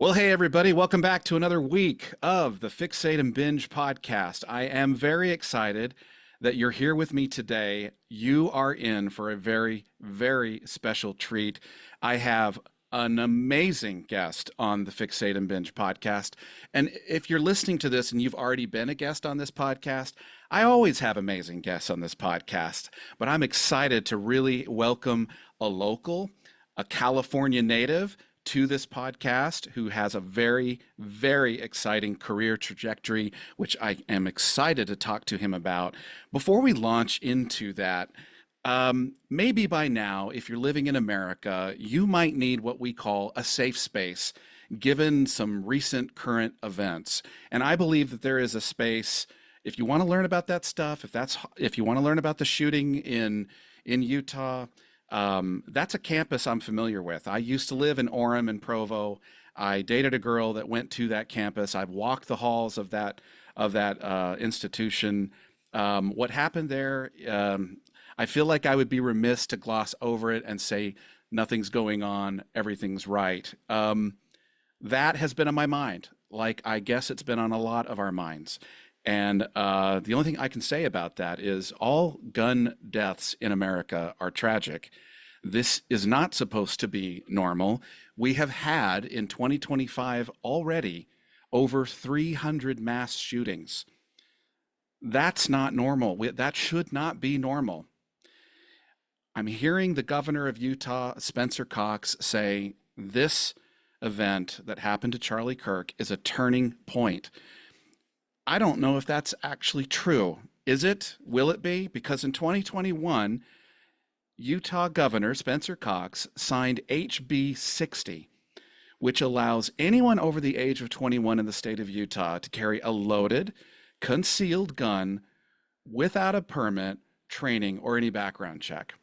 Well, hey, everybody, welcome back to another week of the Fixate and Binge podcast. I am very excited that you're here with me today. You are in for a very, very special treat. I have an amazing guest on the Fixate and Binge podcast. And if you're listening to this and you've already been a guest on this podcast, I always have amazing guests on this podcast, but I'm excited to really welcome a local, a California native to this podcast who has a very, very exciting career trajectory, which I am excited to talk to him about. Before we launch into that, maybe by now, if you're living in America, you might need what we call a safe space, given some recent current events. And I believe that there is a space, if you want to learn about that stuff, if you want to learn about the shooting in Utah. That's a campus I'm familiar with. I used to live in Orem and Provo. I dated a girl that went to that campus. I've walked the halls of that institution. What happened there? I feel like I would be remiss to gloss over it and say nothing's going on, everything's right. That has been on my mind, like I guess it's been on a lot of our minds. And the only thing I can say about that is all gun deaths in America are tragic. This is not supposed to be normal. We have had in 2025 already over 300 mass shootings. That's not normal. That should not be normal. I'm hearing the governor of Utah, Spencer Cox, say this event that happened to Charlie Kirk is a turning point. I don't know if that's actually true. Is it? Will it be? Because in 2021, Utah Governor Spencer Cox signed HB 60, which allows anyone over the age of 21 in the state of Utah to carry a loaded, concealed gun without a permit, training, or any background check.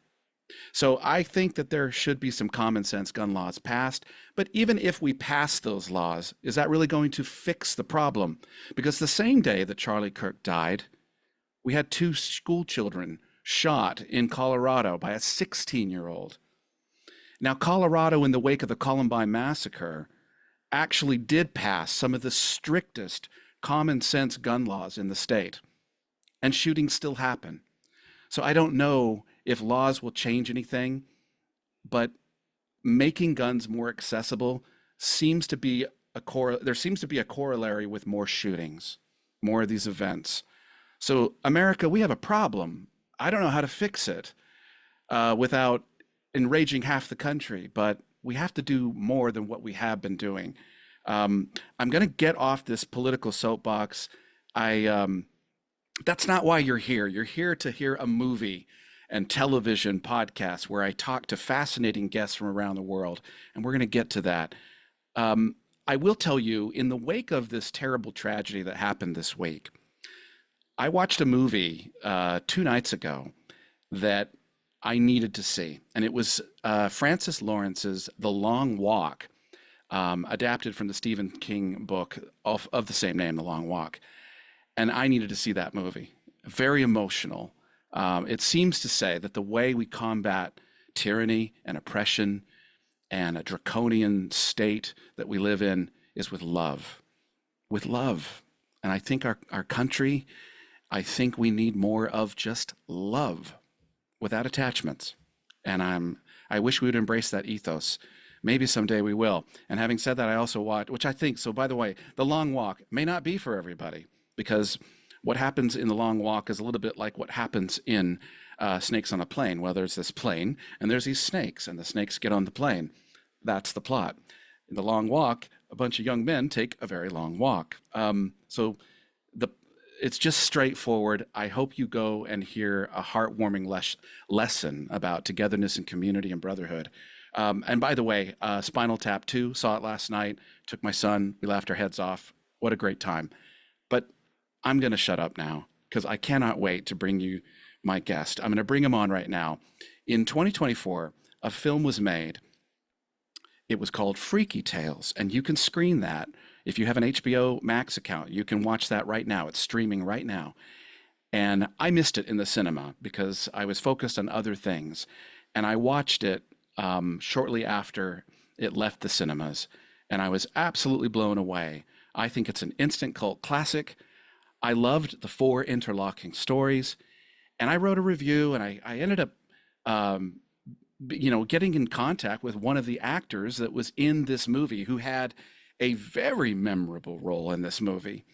So I think that there should be some common sense gun laws passed. But even if we pass those laws, is that really going to fix the problem? Because the same day that Charlie Kirk died, we had two school children shot in Colorado by a 16-year-old. Now, Colorado, in the wake of the Columbine massacre, actually did pass some of the strictest common sense gun laws in the state, and shootings still happen. So I don't know if laws will change anything, but making guns more accessible seems to be there seems to be a corollary with more shootings, more of these events. So America, we have a problem. I don't know how to fix it without enraging half the country, but we have to do more than what we have been doing. I'm going to get off this political soapbox. That's not why you're here. You're here to hear a movie and television podcast where I talk to fascinating guests from around the world, and we're going to get to that. I will tell you, in the wake of this terrible tragedy that happened this week, I watched a movie 2 nights ago that I needed to see, and it was Francis Lawrence's The Long Walk, adapted from the Stephen King book of the same name, The Long Walk. And I needed to see that movie. Very emotional. It seems to say that the way we combat tyranny and oppression and a draconian state that we live in is with love. With love. And I think our country, I think we need more of just love without attachments. And I wish we would embrace that ethos. Maybe someday we will. And having said that, I also watched, which I think, so by the way, The Long Walk may not be for everybody, because what happens in The Long Walk is a little bit like what happens in Snakes on a Plane. Well, there's this plane, and there's these snakes, and the snakes get on the plane. That's the plot. In The Long Walk, a bunch of young men take a very long walk. It's just straightforward. I hope you go and hear a heartwarming lesson about togetherness and community and brotherhood. And by the way, Spinal Tap 2, saw it last night, took my son, we laughed our heads off. What a great time. But I'm going to shut up now because I cannot wait to bring you my guest. I'm going to bring him on right now. In 2024, a film was made. It was called Freaky Tales, and you can screen that. If you have an HBO Max account, you can watch that right now. It's streaming right now. And I missed it in the cinema because I was focused on other things. And I watched it shortly after it left the cinemas. and I was absolutely blown away. I think it's an instant cult classic. I loved the four interlocking stories, and I wrote a review, and I ended up, um, getting in contact with one of the actors that was in this movie who had a very memorable role in this movie.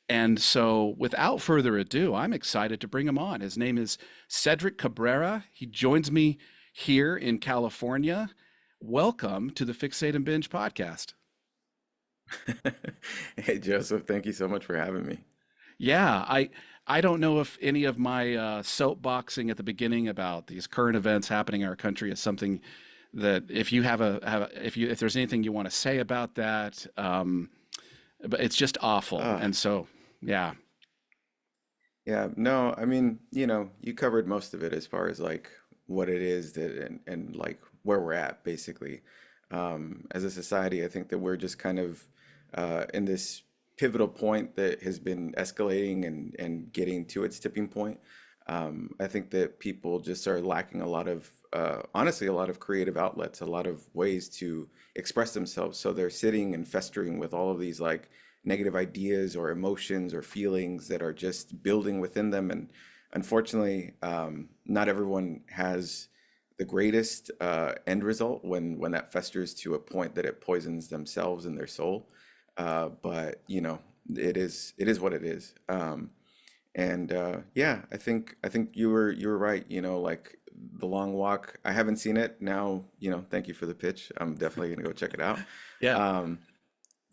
And so, without further ado, I'm excited to bring him on. His name is Sedrick Cabrera. He joins me here in California. Welcome to the Fixate and Binge podcast. Hey Joseph, thank you so much for having me. Yeah, I don't know if any of my soapboxing at the beginning about these current events happening in our country is something that if you if there's anything you want to say about that, but it's just awful. Uh, And so, yeah, yeah, no, I mean, you covered most of it as far as like what it is that and like where we're at basically. As a society, I think that we're just kind of in this pivotal point that has been escalating and getting to its tipping point. I think that people just are lacking a lot of, honestly, a lot of creative outlets, a lot of ways to express themselves. So they're sitting and festering with all of these like negative ideas or emotions or feelings that are just building within them. And unfortunately, not everyone has the greatest end result when that festers to a point that it poisons themselves and their soul. But it is what it is. And yeah, I think you were right. Like the Long Walk. I haven't seen it now. Thank you for the pitch. I'm definitely gonna go check it out. yeah, Um,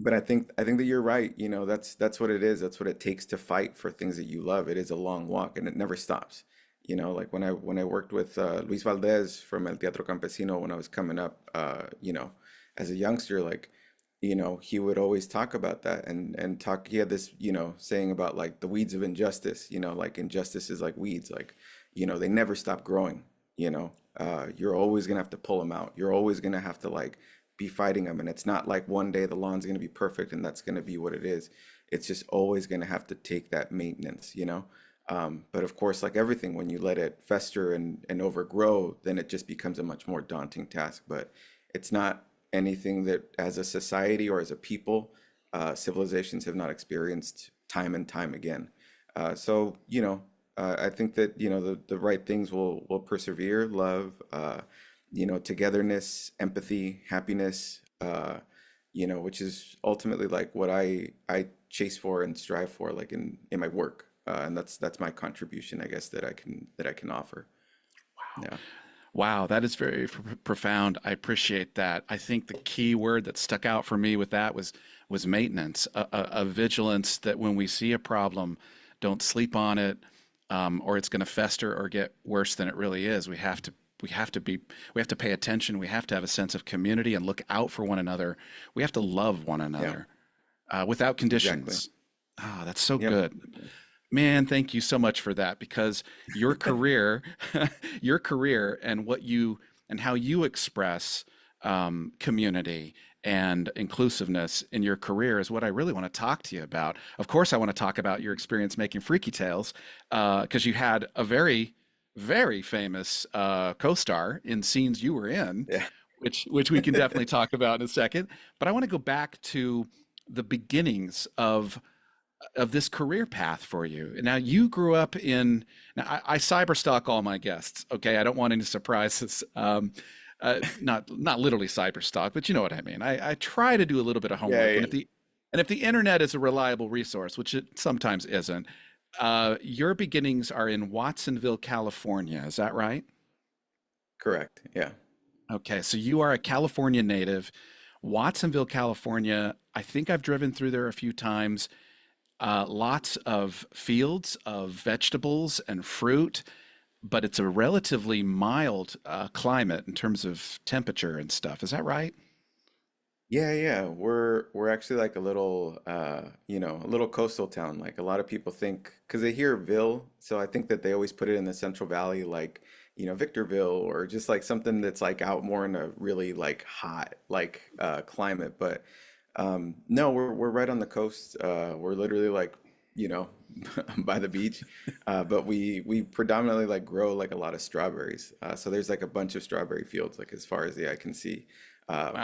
but I think that you're right. That's what it is. That's what it takes to fight for things that you love. It is a long walk, and it never stops. Like when I worked with Luis Valdez from El Teatro Campesino when I was coming up, as a youngster, like he would always talk about that and talk. He had this, saying about like the weeds of injustice. Like injustice is like weeds. Like, they never stop growing. You're always gonna have to pull them out. You're always gonna have to like be fighting them, and it's not like one day the lawn's gonna be perfect and that's gonna be what it is. It's just always gonna have to take that maintenance. But of course, like everything, when you let it fester and overgrow, then it just becomes a much more daunting task. But it's not anything that, as a society or as a people, civilizations have not experienced time and time again. I think that the right things will persevere. Love, togetherness, empathy, happiness. Which is ultimately like what I chase for and strive for, like in my work. And that's my contribution, I guess, that I can offer. Yeah. wow, that is very profound. I appreciate that. I think the key word that stuck out for me with that was maintenance, a vigilance that when we see a problem, don't sleep on it, or it's going to fester or get worse than it really is. We have to pay attention. We have to have a sense of community and look out for one another. We have to love one Yeah. another without Exactly. conditions. Ah, that's so Yep. good. Man, thank you so much for that because your career, your career and how you express community and inclusiveness in your career is what I really want to talk to you about. Of course, I want to talk about your experience making Freaky Tales because you had a very, very famous co-star in scenes you were in, Yeah. which we can definitely talk about in a second. But I want to go back to the beginnings of this career path for you. Now you grew up in. Now I cyberstalk all my guests. Okay, I don't want any surprises. Not literally cyberstalk, but you know what I mean. I try to do a little bit of Yeah. homework, Yeah. and if the internet is a reliable resource, which it sometimes isn't, your beginnings are in Watsonville, California. Is that right? Correct. Yeah. Okay, so you are a California native. Watsonville, California. I think I've driven through there a few times. Lots of fields of vegetables and fruit, but it's a relatively mild climate in terms of temperature and stuff. Is that right? Yeah, yeah. We're actually like a little coastal town. Like a lot of people think, because they hear Ville, so I think that they always put it in the Central Valley, like, Victorville, or just like something that's like out more in a really like hot like climate. But no, we're right on the coast. We're literally like, you know, by the beach. But we predominantly like grow like a lot of strawberries. So there's like a bunch of strawberry fields like as far as the eye can see.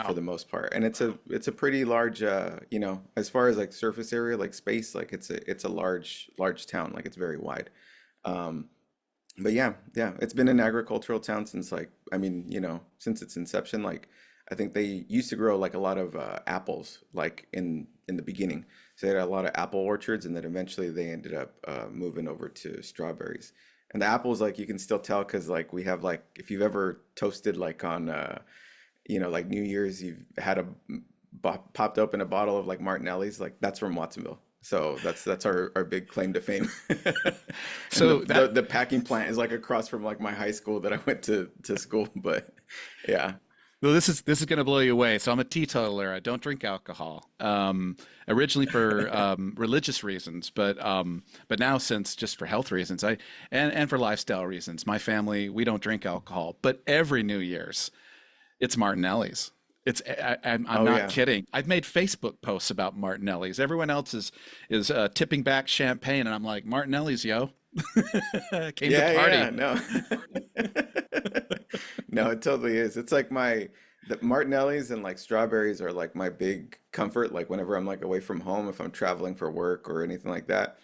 for Wow. the most part. And it's a pretty large, as far as like surface area, like space, like it's a large town, like it's very wide. Um, but yeah, it's been an agricultural town since like, I mean, since its inception. Like, I think they used to grow like a lot of apples, like in the beginning. So they had a lot of apple orchards, and then eventually they ended up moving over to strawberries. And the apples, like you can still tell because like we have like if you've ever toasted like on like New Year's, you've had popped open a bottle of like Martinelli's, like that's from Watsonville. So that's our big claim to fame. And the, So the that the packing plant is like across from like my high school that I went to school. But yeah. well, this is going to blow you away. So I'm a teetotaler. I don't drink alcohol. Originally for religious reasons, but now since just for health reasons, and for lifestyle reasons. My family, we don't drink alcohol, but every New Year's it's Martinelli's. I'm Oh not yeah. kidding. I've made Facebook posts about Martinelli's. Everyone else is tipping back champagne, and I'm like Martinelli's, yo. Came to Yeah, party. yeah, no. No, it totally is. It's like the Martinelli's and like strawberries are like my big comfort. Like whenever I'm like away from home, if I'm traveling for work or anything like that,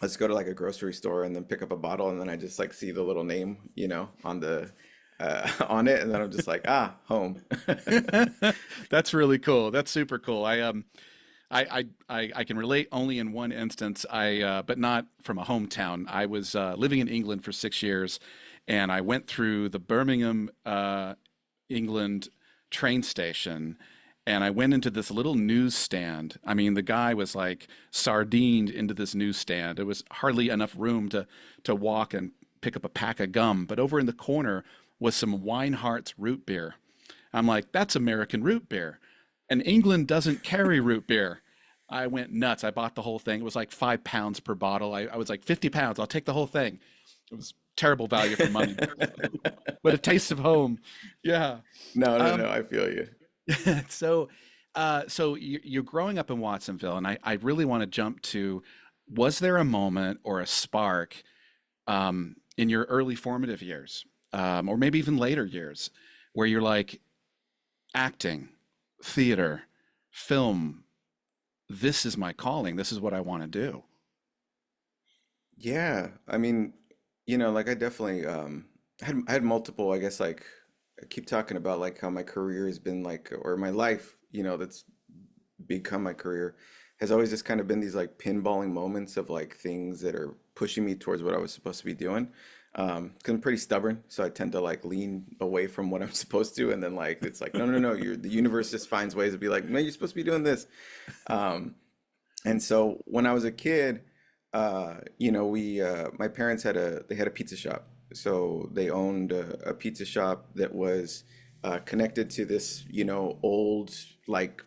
let's go to like a grocery store and then pick up a bottle, and then I just like see the little name, on the on it, and then I'm just like, ah, home. That's really cool. That's super cool. I can relate only in one instance. But not from a hometown. I was living in England for 6 years, and I went through the Birmingham, England train station, and I went into this little newsstand. I mean, the guy was like sardined into this newsstand. There was hardly enough room to walk and pick up a pack of gum. But over in the corner was some Weinhardt's root beer. I'm like, that's American root beer. And England doesn't carry root beer. I went nuts. I bought the whole thing. It was like 5 pounds per bottle. I was like, 50 pounds. I'll take the whole thing. It was terrible value for money, but a taste of home. Yeah. No, no, Um, no, I feel you. so, you're growing up in Watsonville, and I really want to jump to, was there a moment or a spark in your early formative years, or maybe even later years, where you're like, acting, theater, film, this is my calling. This is what I want to do. Yeah, I mean, like I definitely I had multiple, I guess like I keep talking about like how my career has been like or my life, that's become my career has always just kind of been these like pinballing moments of like things that are pushing me towards what I was supposed to be doing. 'Cause I'm pretty stubborn, so I tend to like lean away from what I'm supposed to, and then like it's like no, no, no, the universe just finds ways to be like, no, you're supposed to be doing this. Um, And so when I was a kid, we my parents had a pizza shop. So they owned a pizza shop that was connected to this, old like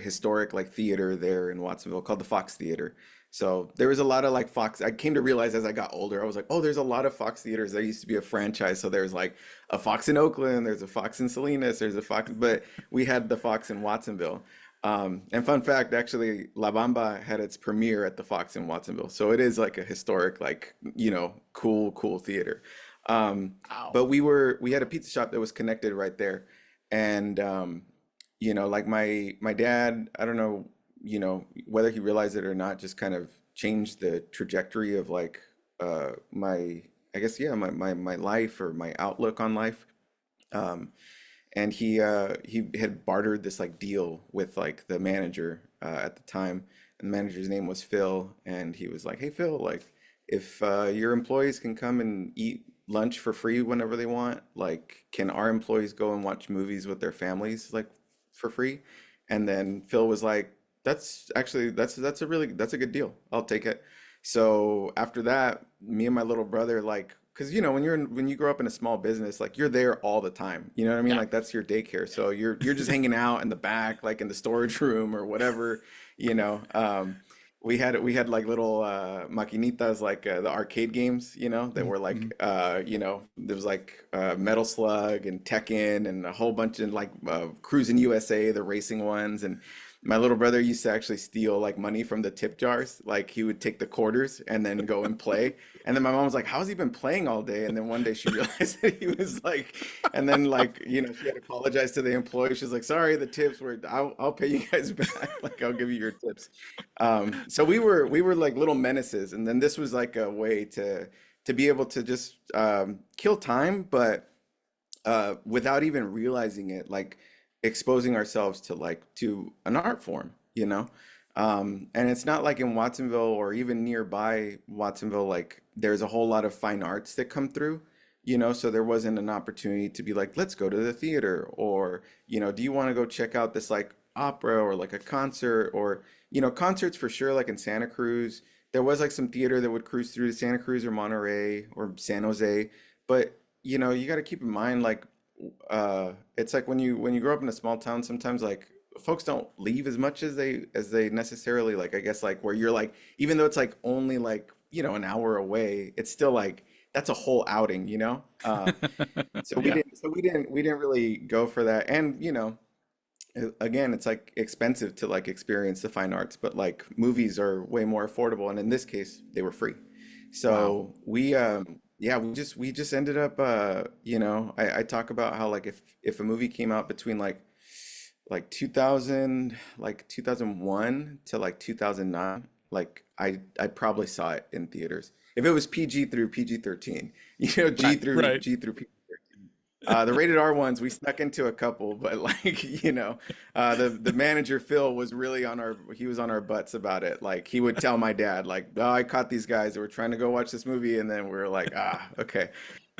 historic like theater there in Watsonville called the Fox Theater. So there was a lot of like Fox. I came to realize as I got older, I was like, oh, there's a lot of Fox theaters. There used to be a franchise. So there's like a Fox in Oakland, there's a Fox in Salinas, there's a Fox, but we had the Fox in Watsonville. And fun fact, actually, La Bamba had its premiere at the Fox in Watsonville. So it is like a historic, like, cool theater. Um, Wow. but we had a pizza shop that was connected right there. And like my dad, I don't know, whether he realized it or not, just kind of changed the trajectory of like my I guess yeah, my life or my outlook on life. Um, and he had bartered this like deal with like the manager at the time, and the manager's name was Phil, and he was like, "Hey Phil, like if your employees can come and eat lunch for free whenever they want, like can our employees go and watch movies with their families like for free?" And then Phil was like, "That's actually that's a good deal. I'll take it." So after that, me and my little brother like because when you grow up in a small business, like you're there all the time. You know what I mean? Yeah. Like that's your daycare. So you're just hanging out in the back, like in the storage room or whatever. You know, we had like little maquinitas, like the arcade games. That Mhm, were mhm. like there was like Metal Slug and Tekken and a whole bunch of like Cruising USA, the racing ones, and My little brother used to actually steal like money from the tip jars. Like he would take the quarters and then go and play. And then my mom was like, "How's he been playing all day?" And then one day she realized that he was like, and then like, she had to apologize to the employee. She's like, "Sorry, the tips were, I'll pay you guys back. Like I'll give you your tips." So we were like little menaces. And then this was like a way to be able to just kill time, but without even realizing it, like exposing ourselves to an art form, you know? And it's not like in Watsonville or even nearby Watsonville, like there's a whole lot of fine arts that come through, so there wasn't an opportunity to be like, let's go to the theater, or, do you want to go check out this like opera or like a concert, or, concerts for sure, like in Santa Cruz. There was like some theater that would cruise through to Santa Cruz or Monterey or San Jose, but you got to keep in mind, like, it's like when you grow up in a small town, sometimes like folks don't leave as much as they necessarily like. I guess like where you're like, even though it's like only like an hour away, it's still like that's a whole outing, you know. So we Yeah. didn't, so we didn't really go for that, and again, it's like expensive to like experience the fine arts, but like movies are way more affordable, and in this case, they were free. Wow. So yeah, we just ended up I talk about how like if a movie came out between like 2000 like 2001 to like 2009, like I probably saw it in theaters. If it was PG through PG-13, G Right. through Right. G through PG-13. The rated R ones, we snuck into a couple, but like, the manager Phil was really he was on our butts about it. Like he would tell my dad, like, "Oh, I caught these guys that were trying to go watch this movie," and then we were like, "Ah, okay."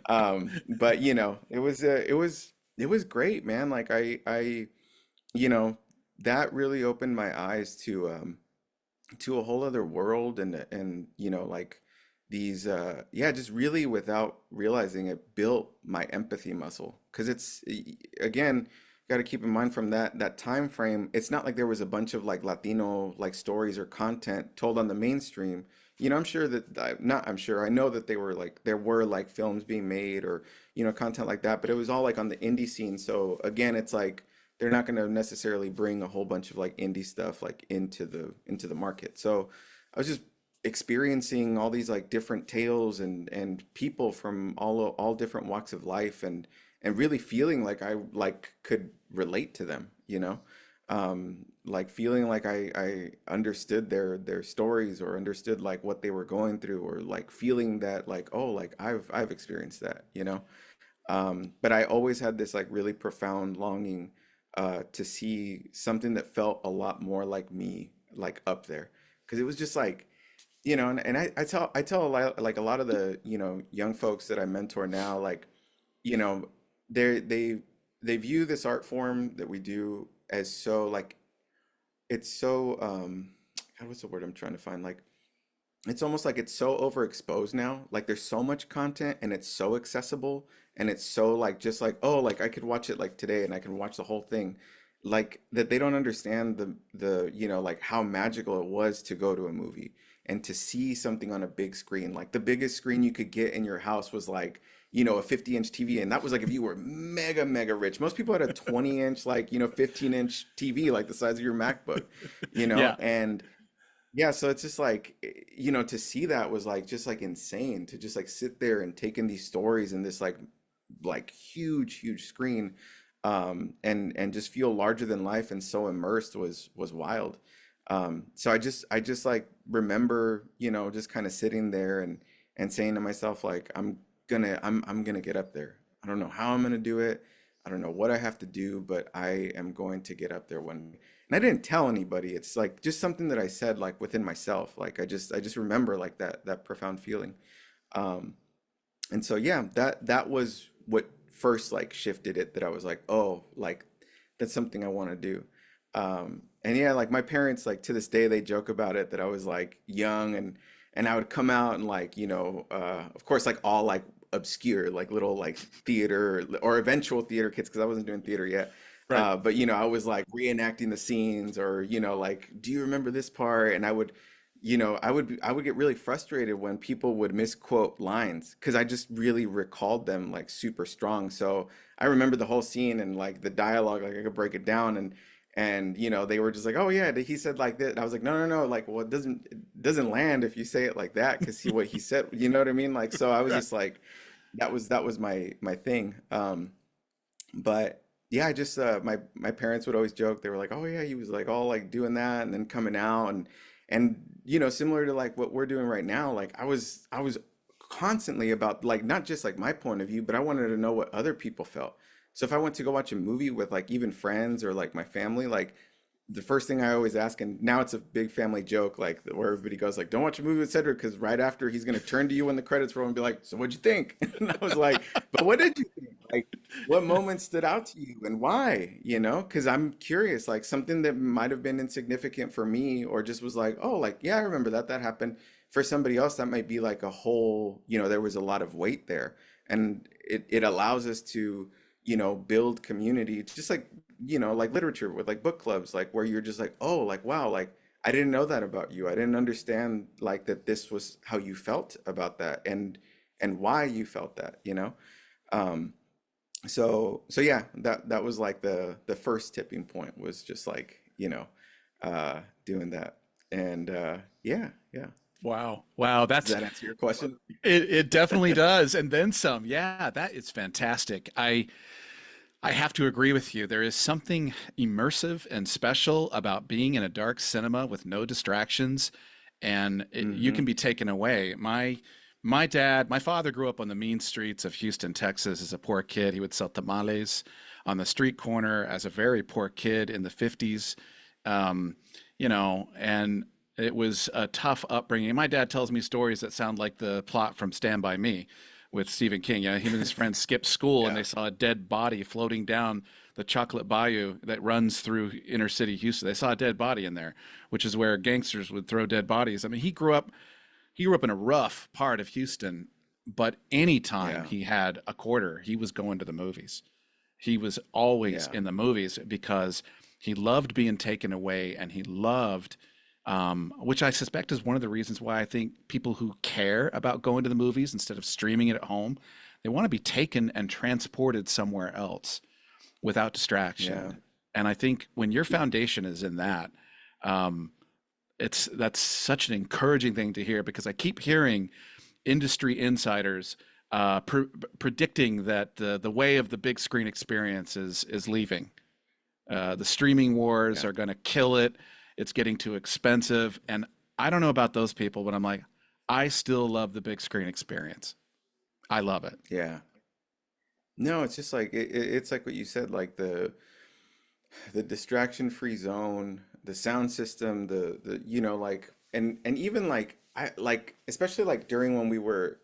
But it was great, man. Like you know, that really opened my eyes to a whole other world, and like these yeah, just really without realizing it built my empathy muscle, because again, got to keep in mind from that time frame, it's not like there was a bunch of like Latino like stories or content told on the mainstream. I'm sure that not I'm sure I know that there were like films being made, or content like that, but it was all like on the indie scene. So again, it's like they're not going to necessarily bring a whole bunch of like indie stuff like into the market. So I was just experiencing all these like different tales and people from all different walks of life, and really feeling like I like could relate to them, like feeling like I understood their stories, or understood like what they were going through, or like feeling that like, oh, like I've experienced that. But I always had this like really profound longing to see something that felt a lot more like me, like up there, because it was just like, and I tell a lot, like a lot of the young folks that I mentor now, like, you know they view this art form that we do as so like, it's so God, what's the word I'm trying to find, like, it's almost like it's so overexposed now. Like there's so much content, and it's so accessible, and it's so like, just like, oh, like I could watch it like today and I can watch the whole thing. Like that they don't understand the like how magical it was to go to a movie and to see something on a big screen. Like the biggest screen you could get in your house was like, a 50-inch TV, and that was like if you were mega mega rich. Most people had a 20-inch, like, 15-inch TV like the size of your MacBook, Yeah. and yeah, so it's just like, to see that was like just like insane, to just like sit there and take in these stories in this like huge huge screen, and just feel larger than life and so immersed was wild. So I just like remember, just kind of sitting there and saying to myself like, I'm gonna get up there. I don't know how I'm gonna do it. I don't know what I have to do, but I am going to get up there one day. And I didn't tell anybody. It's like just something that I said like within myself. Like I just remember like that profound feeling. Um, and so yeah, that was what first like shifted it, that I was like, oh, like that's something I want to do. And yeah, like my parents, like to this day, they joke about it, that I was like young, and I would come out and like, of course, like all like obscure, like little like theater or eventual theater kids, because I wasn't doing theater yet. Right. But I was like reenacting the scenes, or like, do you remember this part? And I would get really frustrated when people would misquote lines, because I just really recalled them like super strong. So I remember the whole scene and like the dialogue, like I could break it down, And they were just like, oh yeah, he said like that. And I was like, no, no, no, like, well, it doesn't land if you say it like that, because what he said, you know what I mean? Like, so I was Right. just like, that was my thing. But yeah, I just my parents would always joke. They were like, "Oh yeah, he was like all like doing that and then coming out and similar to like what we're doing right now. Like I was constantly about like not just like my point of view, but I wanted to know what other people felt. So if I went to go watch a movie with like even friends or like my family, like the first thing I always ask, and now it's a big family joke, like where everybody goes like, "Don't watch a movie with Cedric," because right after he's gonna turn to you when the credits roll and be like, "So what'd you think?" And I was like, "But what did you think? Like, what moments stood out to you and why? Because I'm curious, like something that might have been insignificant for me, or just was like, oh, like yeah, I remember that happened. For somebody else, that might be like a whole, there was a lot of weight there, and it allows us to build community, just like literature with like book clubs, like where you're just like, oh, like wow, like I didn't know that about you. I didn't understand like that this was how you felt about that and why you felt that. Um, so yeah, that was like the first tipping point was just like, doing that. And yeah, yeah. Wow. Wow. Does that answer your question? It definitely does. And then some. Yeah, that is fantastic. I have to agree with you. There is something immersive and special about being in a dark cinema with no distractions, and you Mm-hmm. can be taken away. My father grew up on the mean streets of Houston, Texas as a poor kid. He would sell tamales on the street corner as a very poor kid in the 50s. Um, and it was a tough upbringing. My dad tells me stories that sound like the plot from Stand By Me with Stephen King. Him and his friends skipped school and Yeah. they saw a dead body floating down the Chocolate Bayou that runs through inner city Houston. They saw a dead body in there, which is where gangsters would throw dead bodies. I mean, he grew up in a rough part of Houston, but anytime Yeah. he had a quarter, he was going to the movies. He was always Yeah. in the movies because he loved being taken away and he loved, which I suspect is one of the reasons why I think people who care about going to the movies instead of streaming it at home, they want to be taken and transported somewhere else without Yeah. distraction. And I think when your foundation is in that, um, that's such an encouraging thing to hear because I keep hearing industry insiders predicting that the way of the big screen experience is leaving. The streaming wars Yeah. are going to kill it. It's getting too expensive, and I don't know about those people, but I'm like, I still love the big screen experience. I love it. Yeah. No, it's just like it's like what you said, like the distraction-free zone, the sound system, the like and even like I like especially like during when we were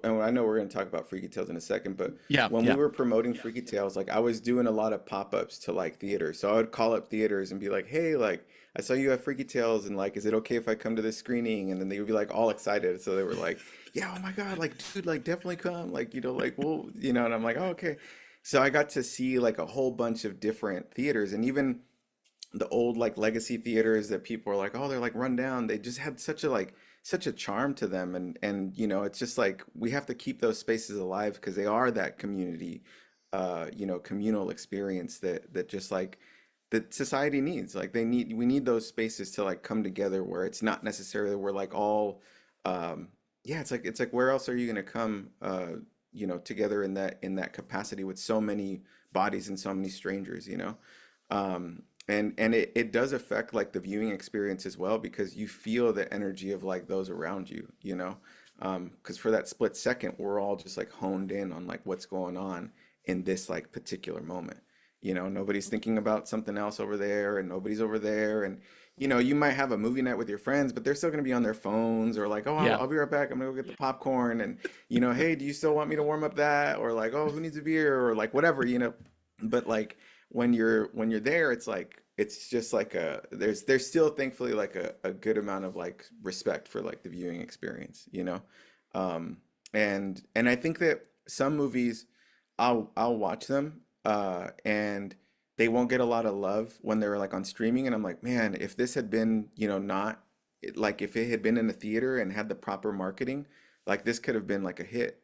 and I know we're going to talk about Freaky Tales in a second, but Yeah, when we yeah, were promoting Freaky Tales, like I was doing a lot of pop-ups to like theaters. So I would call up theaters and be like, "Hey, like I saw you have Freaky Tales and like is it okay if I come to this screening?" And then they would be like all excited. So they were like, "Yeah, oh my God, like dude, like definitely come." Like, like, well, and I'm like, "Oh, okay." So I got to see like a whole bunch of different theaters, and even the old like legacy theaters that people are like, oh, they're like run down. They just had such a charm to them, and it's just like we have to keep those spaces alive because they are that community, communal experience that just like that society needs. Like we need those spaces to like come together where it's not necessarily we're like all, um, yeah, it's like where else are you gonna come, together in that capacity with so many bodies and so many strangers. And it does affect like the viewing experience as well because you feel the energy of like those around you. Because for that split second, we're all just like honed in on like what's going on in this like particular moment. Nobody's thinking about something else over there and nobody's over there. And you might have a movie night with your friends, but they're still going to be on their phones or like, oh, I'll, yeah. I'll be right back. I'm gonna go get the popcorn. And, hey, do you still want me to warm up that? Or like, oh, who needs a beer? Or like whatever. But like when you're there, it's like it's just like there's still thankfully like a good amount of like respect for like the viewing experience. Um, and I think that some movies I'll watch them and they won't get a lot of love when they're like on streaming, and I'm like, man, if this had been, not like if it had been in a theater and had the proper marketing, like this could have been like a hit.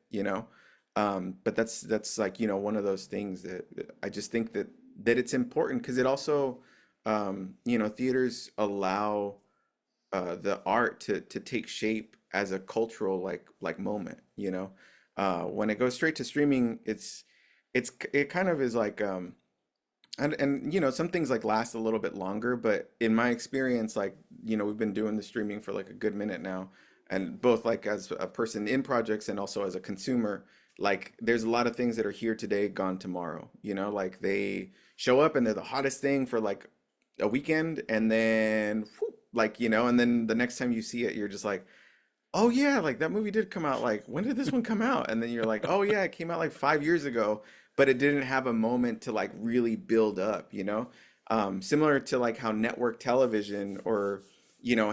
But that's like, one of those things that I just think that it's important because it also theaters allow the art to take shape as a cultural like moment, when it goes straight to streaming, it kind of is like and some things like last a little bit longer, but in my experience, like, we've been doing the streaming for like a good minute now, and both like as a person in projects and also as a consumer, like there's a lot of things that are here today, gone tomorrow, like they show up and they're the hottest thing for like a weekend, and then whoop, like, and then the next time you see it, you're just like, oh yeah, like that movie did come out. Like, when did this one come out? And then you're like, oh yeah, it came out like 5 years ago, but it didn't have a moment to like really build up, Similar to like how network television or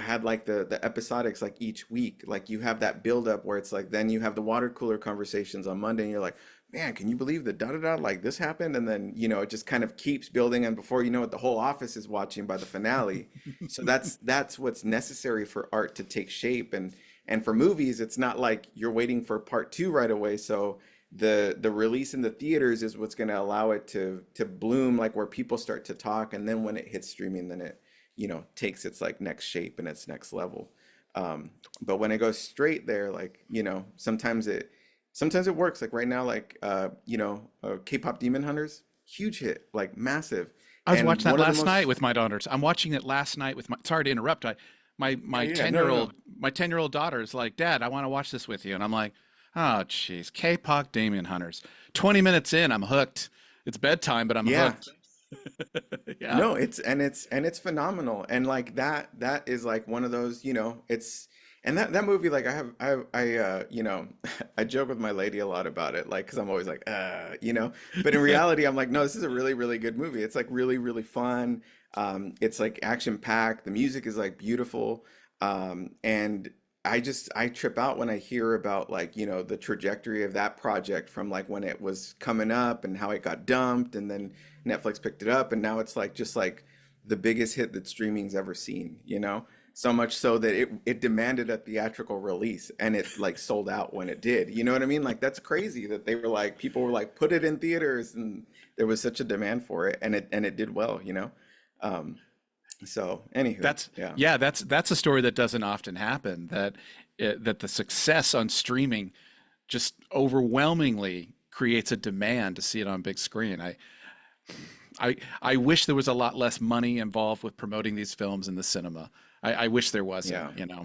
had like the episodics like each week. Like you have that build up where it's like then you have the water cooler conversations on Monday and you're like, man, can you believe the da da da like this happened? And then, it just kind of keeps building, and before you know it, the whole office is watching by the finale. So that's what's necessary for art to take shape. And for movies, it's not like you're waiting for part two right away. So the release in the theaters is what's going to allow it to bloom, like where people start to talk, and then when it hits streaming, then it takes its like next shape and its next level. But when it goes straight there, like sometimes it works. Like right now, like K-pop Demon Hunters, huge hit, like massive. I was And watching that one of the last night most with my daughters. I'm watching it last night with my. Sorry to interrupt. My yeah my yeah yeah. ten No year no no old my 10-year old daughter is like, Dad, I want to watch this with you, and I'm like, oh, jeez, K-pop Damien Hunters. 20 minutes in, I'm hooked. It's bedtime, but I'm yeah. hooked. Yeah, No, it's phenomenal. And like that is like one of those, it's and that movie, like I joke with my lady a lot about it, like because I'm always like but in reality I'm like, no, this is a really really good movie. It's like really really fun. It's like action packed. The music is like beautiful. And I trip out when I hear about like, the trajectory of that project from like when it was coming up and how it got dumped, and then Netflix picked it up, and now it's like just like the biggest hit that streaming's ever seen, So much so that it demanded a theatrical release, and it like sold out when it did. You know what I mean? Like that's crazy that they were like people were like put it in theaters, and there was such a demand for it, and it did well. Um so anywho, that's yeah. yeah, that's a story that doesn't often happen. That the success on streaming just overwhelmingly creates a demand to see it on big screen. I wish there was a lot less money involved with promoting these films in the cinema. I wish there wasn't, Yeah.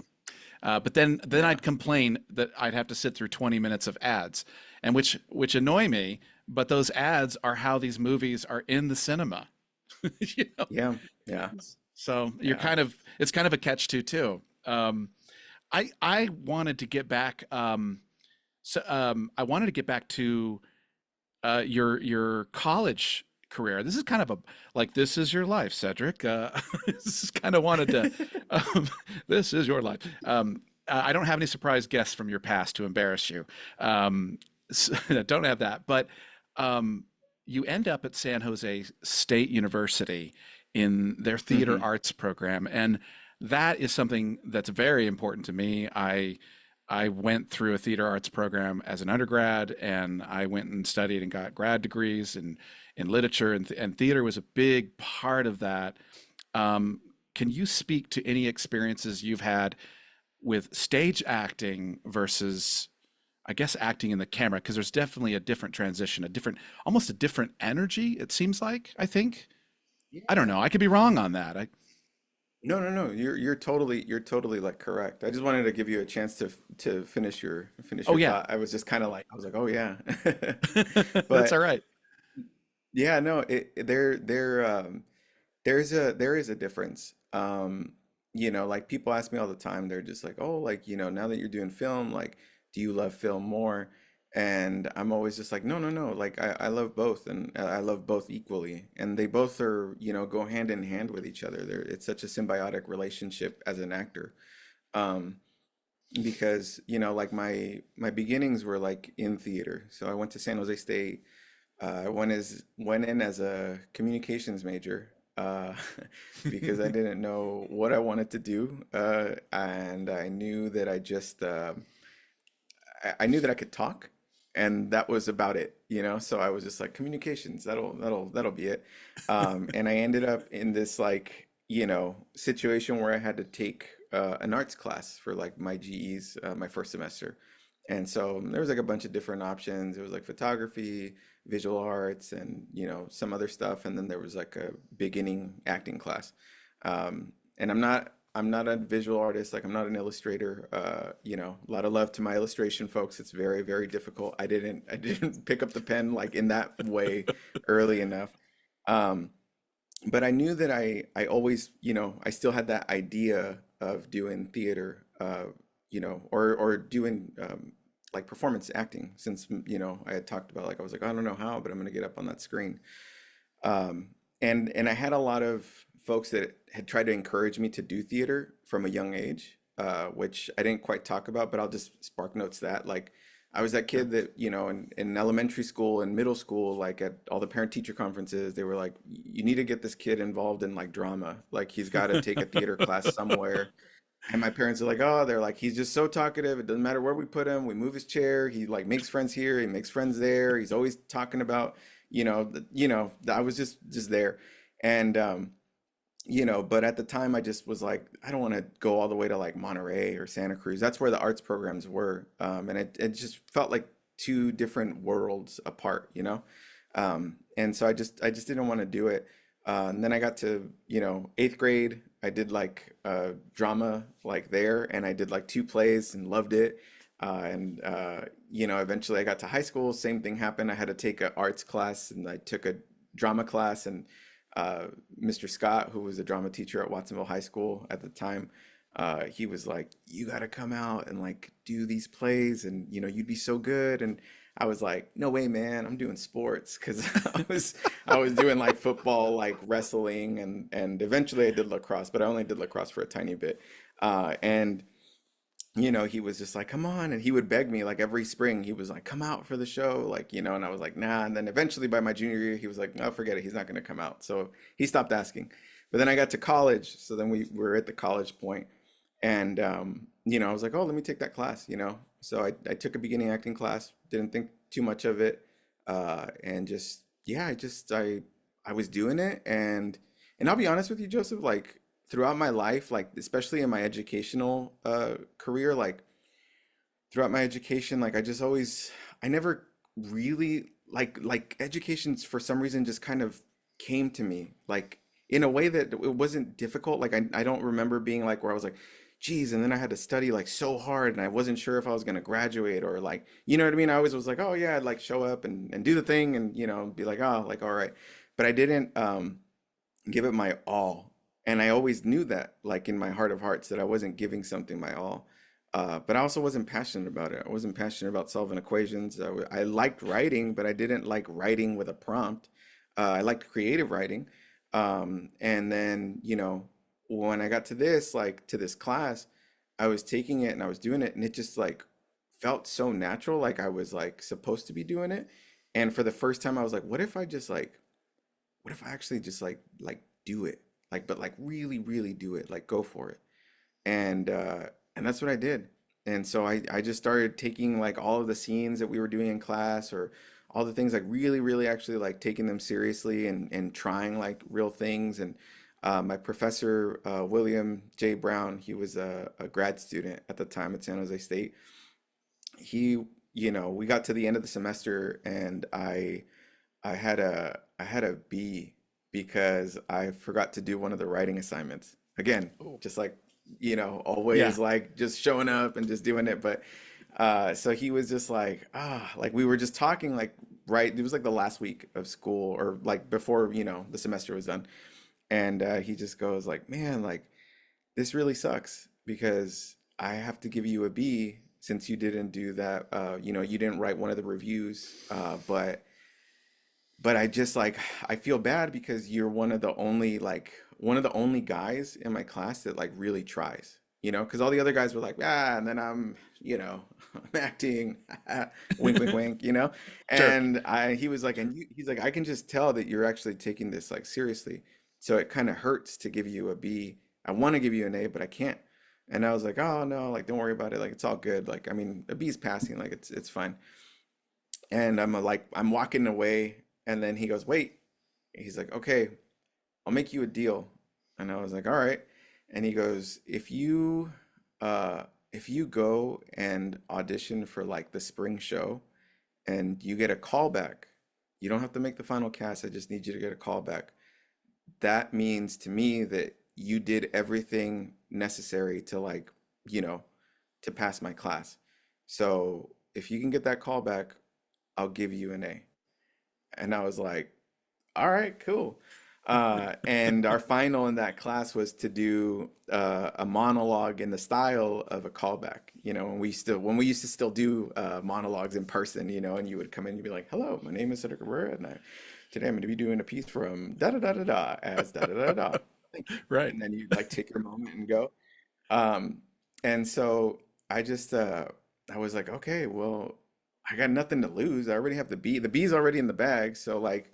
But then Yeah. I'd complain that I'd have to sit through 20 minutes of ads, and which annoy me. But those ads are how these movies are in the cinema. you know? Yeah. Yeah. So Yeah. it's kind of a catch too. I wanted to get back. I wanted to get back to your college career. This is kind of a like this is your life, Cedric. This is kind of wanted to. Um, this is your life. I don't have any surprise guests from your past to embarrass you. Don't have that, but um, you end up at San Jose State University in their theater hmm arts program, and that is something that's very important to me. I went through a theater arts program as an undergrad, and I went and studied and got grad degrees in literature, and theater was a big part of that. Um, can you speak to any experiences you've had with stage acting versus, I guess, acting in the camera? Because there's definitely a different transition, almost a different energy, it seems like, I think. I don't Yeah. know. I could be wrong on that. No, no, no. You're totally like correct. I just wanted to give you a chance to finish Oh, your yeah. thought. I was just kind of like I was like, oh yeah. That's all But right. yeah, no, there is a difference. Like people ask me all the time, they're just like, oh, like, now that you're doing film, like, do you love film more? And I'm always just like, no, no, no. Like I love both, and I love both equally. And they both are, go hand in hand with each other. It's such a symbiotic relationship as an actor. Um, because, like my beginnings were like in theater. So I went to San Jose State. Went in as a communications major, because I didn't know what I wanted to do, and I knew that I knew that I could talk, and that was about it, you know? So I was just like, communications, that'll be it. And I ended up in this like, situation where I had to take an arts class for like my GEs, my first semester. And so there was like a bunch of different options. It was like photography, visual arts, and some other stuff. And then there was like a beginning acting class. And I'm not a visual artist, like I'm not an illustrator. A lot of love to my illustration folks. It's very, very difficult. I didn't pick up the pen like in that way early enough. Um, but I knew that I always, I still had that idea of doing theater, or doing like performance acting, since I had talked about, like, I was like, I don't know how, but I'm gonna get up on that screen. And I had a lot of folks that had tried to encourage me to do theater from a young age, which I didn't quite talk about, but I'll just spark notes that. Like, I was that Sure. kid that, in elementary school and middle school, like at all the parent-teacher conferences, they were like, you need to get this kid involved in like drama. Like, he's got to take a theater class somewhere. And my parents are like, oh, they're like, he's just so talkative. It doesn't matter where we put him. We move his chair. He like makes friends here. He makes friends there. He's always talking about, I was just there. And, but at the time I just was like, I don't want to go all the way to like Monterey or Santa Cruz. That's where the arts programs were. And it just felt like two different worlds apart, you know? And so I just didn't want to do it. And then I got to, eighth grade. I did like drama like there, and I did like two plays and loved it. Eventually I got to high school. Same thing happened. I had to take an arts class, and I took a drama class, and uh, Mr. Scott, who was a drama teacher at Watsonville High School at the time, he was like, "You got to come out and like do these plays, and you'd be so good." And I was like, "No way, man! I'm doing sports," because I was doing like football, like wrestling, and eventually I did lacrosse, but I only did lacrosse for a tiny bit. And he was just like, come on. And he would beg me like every spring. He was like, come out for the show. Like, and I was like, nah. And then eventually by my junior year, he was like, no, forget it. He's not going to come out. So he stopped asking. But then I got to college. So then we were at the college point. And, I was like, oh, let me take that class. So I took a beginning acting class, didn't think too much of it. And just, yeah, I was doing it. And I'll be honest with you, Joseph, like, throughout my life, like especially in my educational career, like throughout my education, like I never really like education's for some reason just kind of came to me like in a way that it wasn't difficult. Like I don't remember being like where I was like, geez, and then I had to study like so hard and I wasn't sure if I was gonna graduate or like, you know what I mean? I always was like, oh yeah, I'd like show up and do the thing and be like, oh, like all right. But I didn't give it my all. And I always knew that, like in my heart of hearts, that I wasn't giving something my all. But I also wasn't passionate about it. I wasn't passionate about solving equations. I liked writing, but I didn't like writing with a prompt. I liked creative writing. And then, when I got to this, like to this class, I was taking it and I was doing it, and it just like felt so natural, like I was like supposed to be doing it. And for the first time, I was like, what if I actually just like do it? Like, but like really, really do it, like go for it. And that's what I did. And so I just started taking like all of the scenes that we were doing in class or all the things like really, really actually like taking them seriously and trying like real things. And my professor, William J. Brown, he was a grad student at the time at San Jose State. We got to the end of the semester and I had a B because I forgot to do one of the writing assignments. Again, Oh, just like, yeah. always like just showing up and just doing it. But so he was just like, like we were just talking like right, it was like the last week of school or like before, the semester was done. And he just goes like, man, like this really sucks because I have to give you a B since you didn't do that. You didn't write one of the reviews, but I just like I feel bad because you're one of the only guys in my class that like really tries, because all the other guys were like, and then I'm acting, wink, wink, wink, Sure. and he was like, he's like, I can just tell that you're actually taking this like seriously, so it kind of hurts to give you a B. I want to give you an A, but I can't. And I was like, oh no, like don't worry about it, like it's all good. Like I mean, a B is passing, like it's fine. And I'm walking away, and then he goes, "Wait." He's like, "Okay, I'll make you a deal." And I was like, "All right." And he goes, uh if you go and audition for like the spring show and you get a callback, you don't have to make the final cast. I just need you to get a callback. That means to me that you did everything necessary to like, you know, to pass my class. So if you can get that callback, I'll give you an A. And I was like, all right, cool. And our final in that class was to do a monologue in the style of a callback. You know, when we used to still do monologues in person. You know, and you would come in and you'd be like, "Hello, my name is Sedrick Cabrera, and today I'm going to be doing a piece from da da da da da as da da da da. Thank you." Right. And then you like take your moment and go. Um, and so I just I was like, okay, well, I got nothing to lose. I already have the B. The B's already in the bag, so like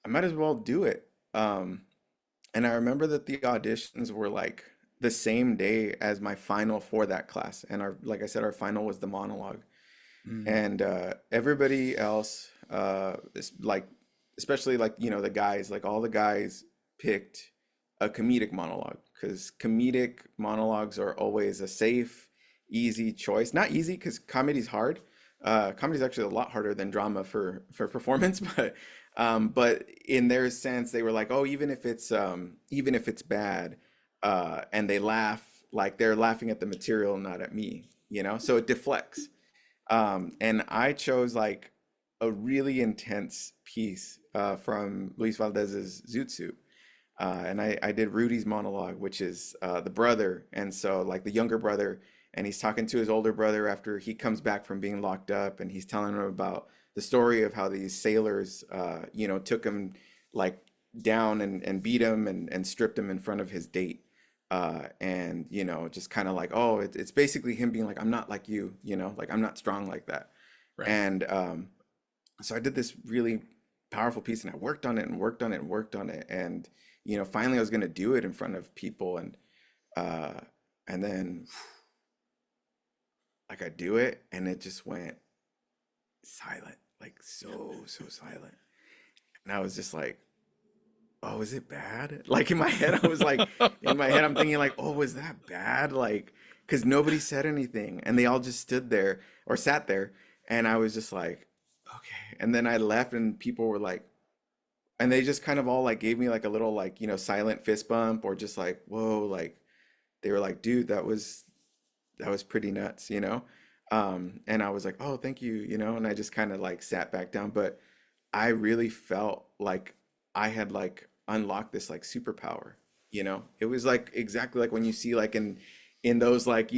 I might as well do it. And I remember that the auditions were like the same day as my final for that class. And like I said, our final was the monologue. Mm. And everybody else, like, especially like, the guys, like all the guys picked a comedic monologue because comedic monologues are always a safe, easy choice. Not easy because comedy's hard. Comedy's actually a lot harder than drama for performance, but in their sense, they were like, oh, even if it's bad, and they laugh, like they're laughing at the material, not at me, so it deflects. And I chose like a really intense piece from Luis Valdez's Zoot Suit. And I did Rudy's monologue, which is the brother. And so, like, the younger brother, and he's talking to his older brother after he comes back from being locked up, and he's telling him about the story of how these sailors, took him like down and beat him and stripped him in front of his date. And, just kind of like, oh, it's basically him being like, I'm not like you, like I'm not strong like that. Right. And so I did this really powerful piece, and I worked on it and worked on it and worked on it. And, finally I was going to do it in front of people. Uh, and then like I do it and it just went silent, like so silent. And I was just like, oh, is it bad? Like in my head, I was like, in my head, I'm thinking like, oh, was that bad? Like, because nobody said anything and they all just stood there or sat there. And I was just like, okay. And then I left and people were like, and they just kind of all like gave me like a little like, silent fist bump or just like, whoa, like they were like, dude, that was pretty nuts, And I was like, oh, thank you, and I just kind of like sat back down. But I really felt like I had like unlocked this like superpower, It was like exactly like when you see like in those like,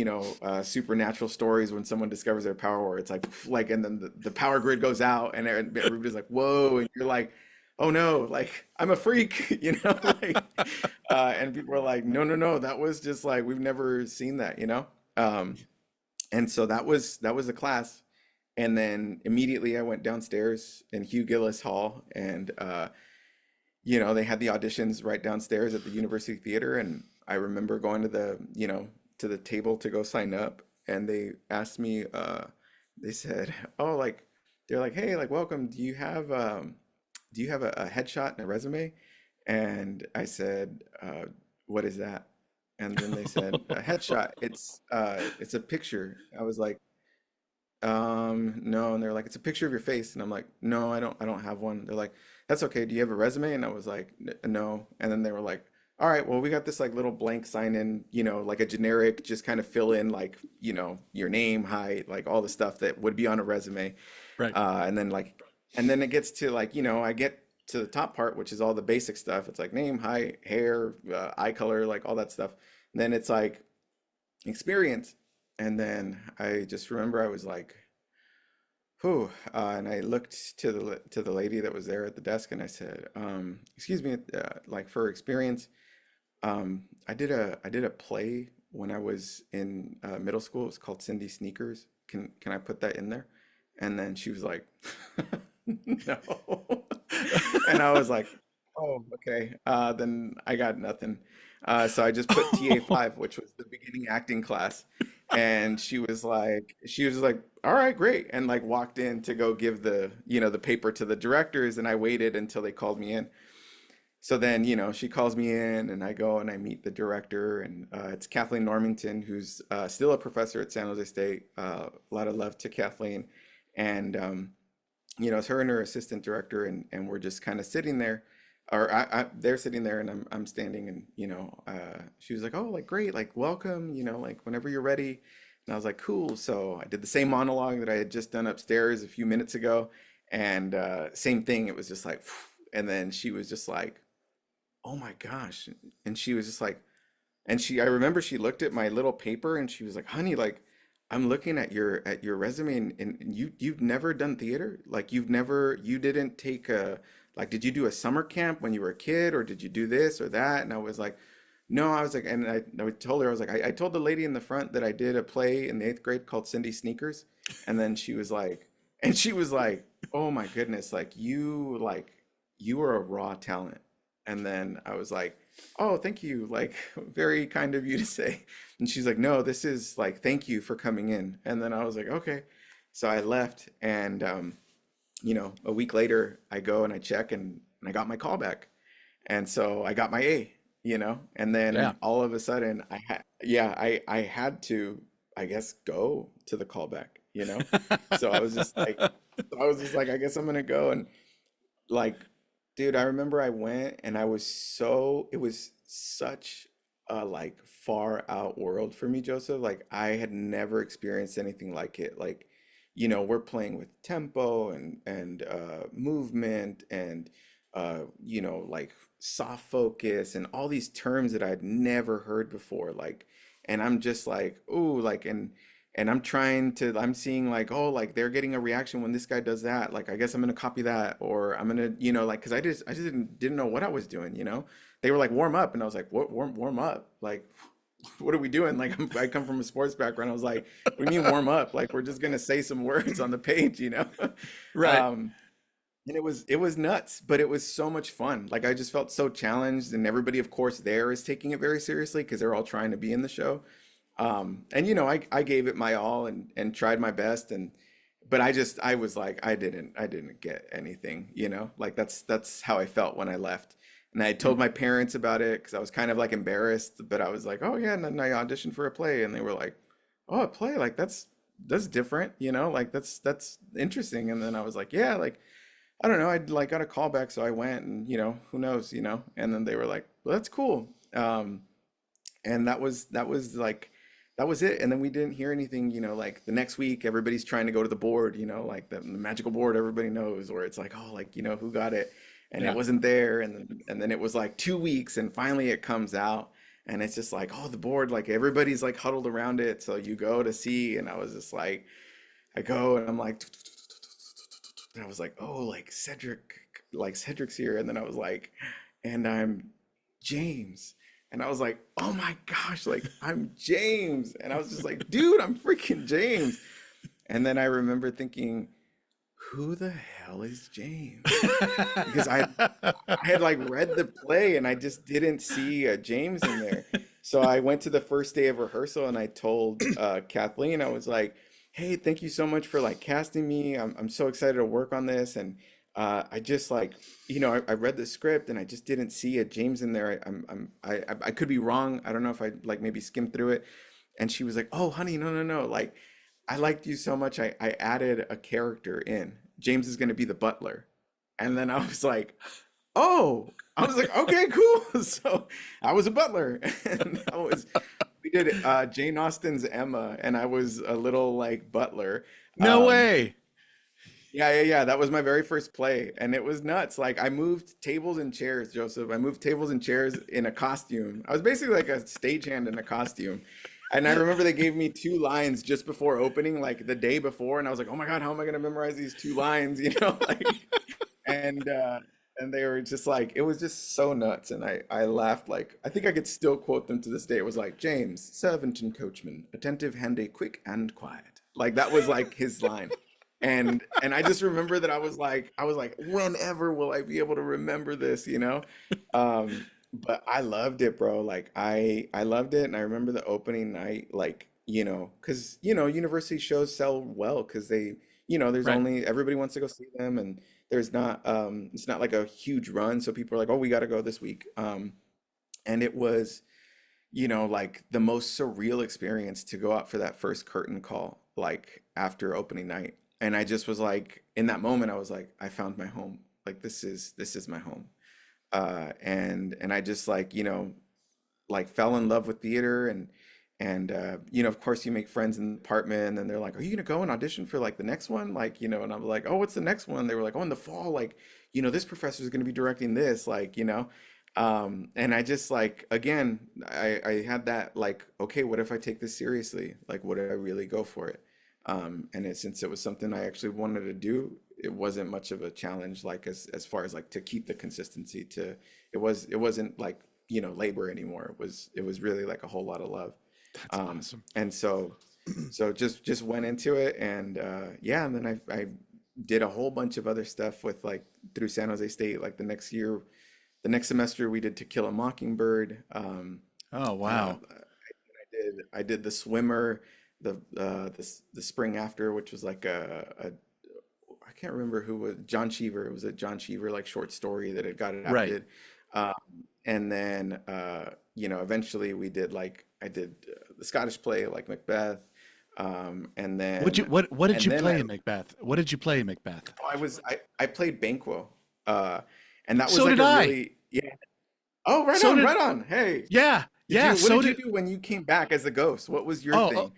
supernatural stories when someone discovers their power, where it's like and then the power grid goes out and everybody's like, whoa, and you're like, oh no, like I'm a freak, like and people are like, no, no, no, that was just like we've never seen that, Um, and so that was the class. And then immediately I went downstairs in Hugh Gillis Hall, and they had the auditions right downstairs at the University Theater. And I remember going to the table to go sign up, and they asked me, they said, oh, like they're like, hey, like welcome. Do you have a headshot and a resume? And I said, what is that? And then they said, a headshot. It's a picture. I was like, no. And they're like, it's a picture of your face. And I'm like, no, I don't have one. They're like, that's okay. Do you have a resume? And I was like, No." And then they were like, all right, well, we got this like little blank sign in, like a generic, just kind of fill in like, your name, height, like all the stuff that would be on a resume. Right. And then like, and then it gets to like, I get to the top part, which is all the basic stuff. It's like name, height, hair, eye color, like all that stuff. And then it's like experience. And then I just remember I was like, whew. And I looked to the lady that was there at the desk, and I said, excuse me, like for experience, I did a play when I was in middle school. It was called Cindy Sneakers. Can I put that in there? And then she was like, no. And I was like, oh, okay. Then I got nothing. So I just put TA5, which was the beginning acting class. And she was like, all right, great. And like walked in to go give the, the paper to the directors, and I waited until they called me in. So then, she calls me in and I go and I meet the director, and it's Kathleen Normington, who's still a professor at San Jose State. A lot of love to Kathleen. And it's her and her assistant director, and we're just kind of sitting there, or they're sitting there, and I'm standing, and she was like, "Oh, like great, like welcome, like whenever you're ready." And I was like, "Cool." So I did the same monologue that I had just done upstairs a few minutes ago, and same thing. It was just like, and then she was just like, "Oh my gosh," and she was just like, I remember she looked at my little paper and she was like, "Honey, like I'm looking at your resume, and you've never done theater? Like you didn't take a, like did you do a summer camp when you were a kid, or did you do this or that?" And I was like, "No." I was like, and I told her, I was like, I told the lady in the front that I did a play in the eighth grade called Cindy Sneakers. And then she was like, "Oh my goodness, like you are a raw talent." And then I was like, "Oh, thank you. Like, very kind of you to say." And she's like, "No, this is like, thank you for coming in." And then I was like, "Okay." So I left, and a week later, I go and I check, and I got my call back. And so I got my A, and Yeah. then all of a sudden yeah, I had to, I guess, go to the callback, So I was just like, I guess I'm gonna go. And like, dude, I remember I went, and it was such a like far out world for me, Joseph. Like I had never experienced anything like it. Like, we're playing with tempo and movement and like soft focus and all these terms that I'd never heard before. Like, and I'm just like, ooh, like, and I'm seeing like, oh, like they're getting a reaction when this guy does that. Like, I guess I'm gonna copy that, or I'm gonna, like, because I just didn't know what I was doing. They were like, warm up, and I was like, what, warm up? Like, what are we doing? Like, I come from a sports background. I was like, what do you mean warm up? Like, we're just gonna say some words on the page. Right. Um, and it was nuts, but it was so much fun. Like I just felt so challenged, and everybody, of course, there is taking it very seriously because they're all trying to be in the show. And I gave it my all and tried my best, but I was like, I didn't get anything, like that's how I felt when I left. And I told my parents about it because I was kind of like embarrassed, but I was like, oh yeah, and then I auditioned for a play, and they were like, oh, a play, like that's different, like that's interesting. And then I was like, yeah, like I don't know, I like got a call back, so I went, and who knows, and then they were like, well, that's cool. And that was like that was it. And then we didn't hear anything, like the next week everybody's trying to go to the board, like the magical board everybody knows, where it's like, oh, like, who got it, and it Yeah. wasn't there. And then it was like 2 weeks, and finally it comes out, and it's just like, oh, the board, like everybody's like huddled around it, so you go to see. And I was just like, I go, and I'm like, and I was like, oh, like Cedric's here. And then I was like, and I'm James. And I was like, oh my gosh, like I'm James. And I was just like, dude, I'm freaking James. And then I remember thinking, who the hell is James? Because I had like read the play, and I just didn't see James in there. So I went to the first day of rehearsal, and I told Kathleen, I was like, "Hey, thank you so much for like casting me. I'm so excited to work on this." And I just like, I read the script, and I just didn't see a James in there. I could be wrong. I don't know if I like maybe skimmed through it. And she was like, "Oh, honey, no, no, no. Like, I liked you so much. I added a character in. James is going to be the butler." And then I was like, oh, I was like, okay, cool. So I was a butler. And we did Jane Austen's Emma, and I was a little like butler. No Um, way. yeah, yeah, yeah. That was my very first play, and it was nuts. Like I moved tables and chairs, Joseph. I moved tables and chairs in a costume. I was basically like a stagehand in a costume. And I remember they gave me two lines just before opening, like the day before, and I was like, "Oh my God, how am I gonna memorize these two lines?" Like, and uh, and they were just like, it was just so nuts, and I laughed. Like I think I could still quote them to this day. It was like, "James, servant and coachman, attentive, handy, quick, and quiet." Like that was like his line. And I just remember that I was like, whenever will I be able to remember this? But I loved it, bro. Like I loved it, and I remember the opening night, like, because university shows sell well because they, there's Right. only everybody wants to go see them, and there's not it's not like a huge run, so people are like, oh, we got to go this week. And it was, like the most surreal experience to go out for that first curtain call, like after opening night. And I just was like, in that moment, I was like, I found my home. Like this is my home. And I just like, like fell in love with theater, and of course you make friends in the department, and then they're like, are you gonna go and audition for like the next one, like, and I'm like, oh, what's the next one? They were like, oh, in the fall, like, this professor is gonna be directing this, like, and I just like, again, I had that like, okay, what if I take this seriously, like, would I really go for it? Since it was something I actually wanted to do, it wasn't much of a challenge, like as far as like to keep the consistency to, it wasn't like, labor anymore. It was really like a whole lot of love. That's awesome. And so just went into it, and yeah, and then I did a whole bunch of other stuff with like through San Jose State. Like the next year, the next semester we did To Kill a Mockingbird. Oh, wow. I did The Swimmer, the spring after, which was like a I can't remember who was John Cheever. It was a John Cheever like short story that had got Right. adapted. Um, and then eventually I did the Scottish play like Macbeth. And then What did and you then play in Macbeth? What did you play in Macbeth? I played Banquo. Uh, and that was So like did a I. really, yeah. Oh, right So on, did right on. Hey, Yeah. Yeah, what so did you did do when you came back as a ghost? What was your Oh, thing? do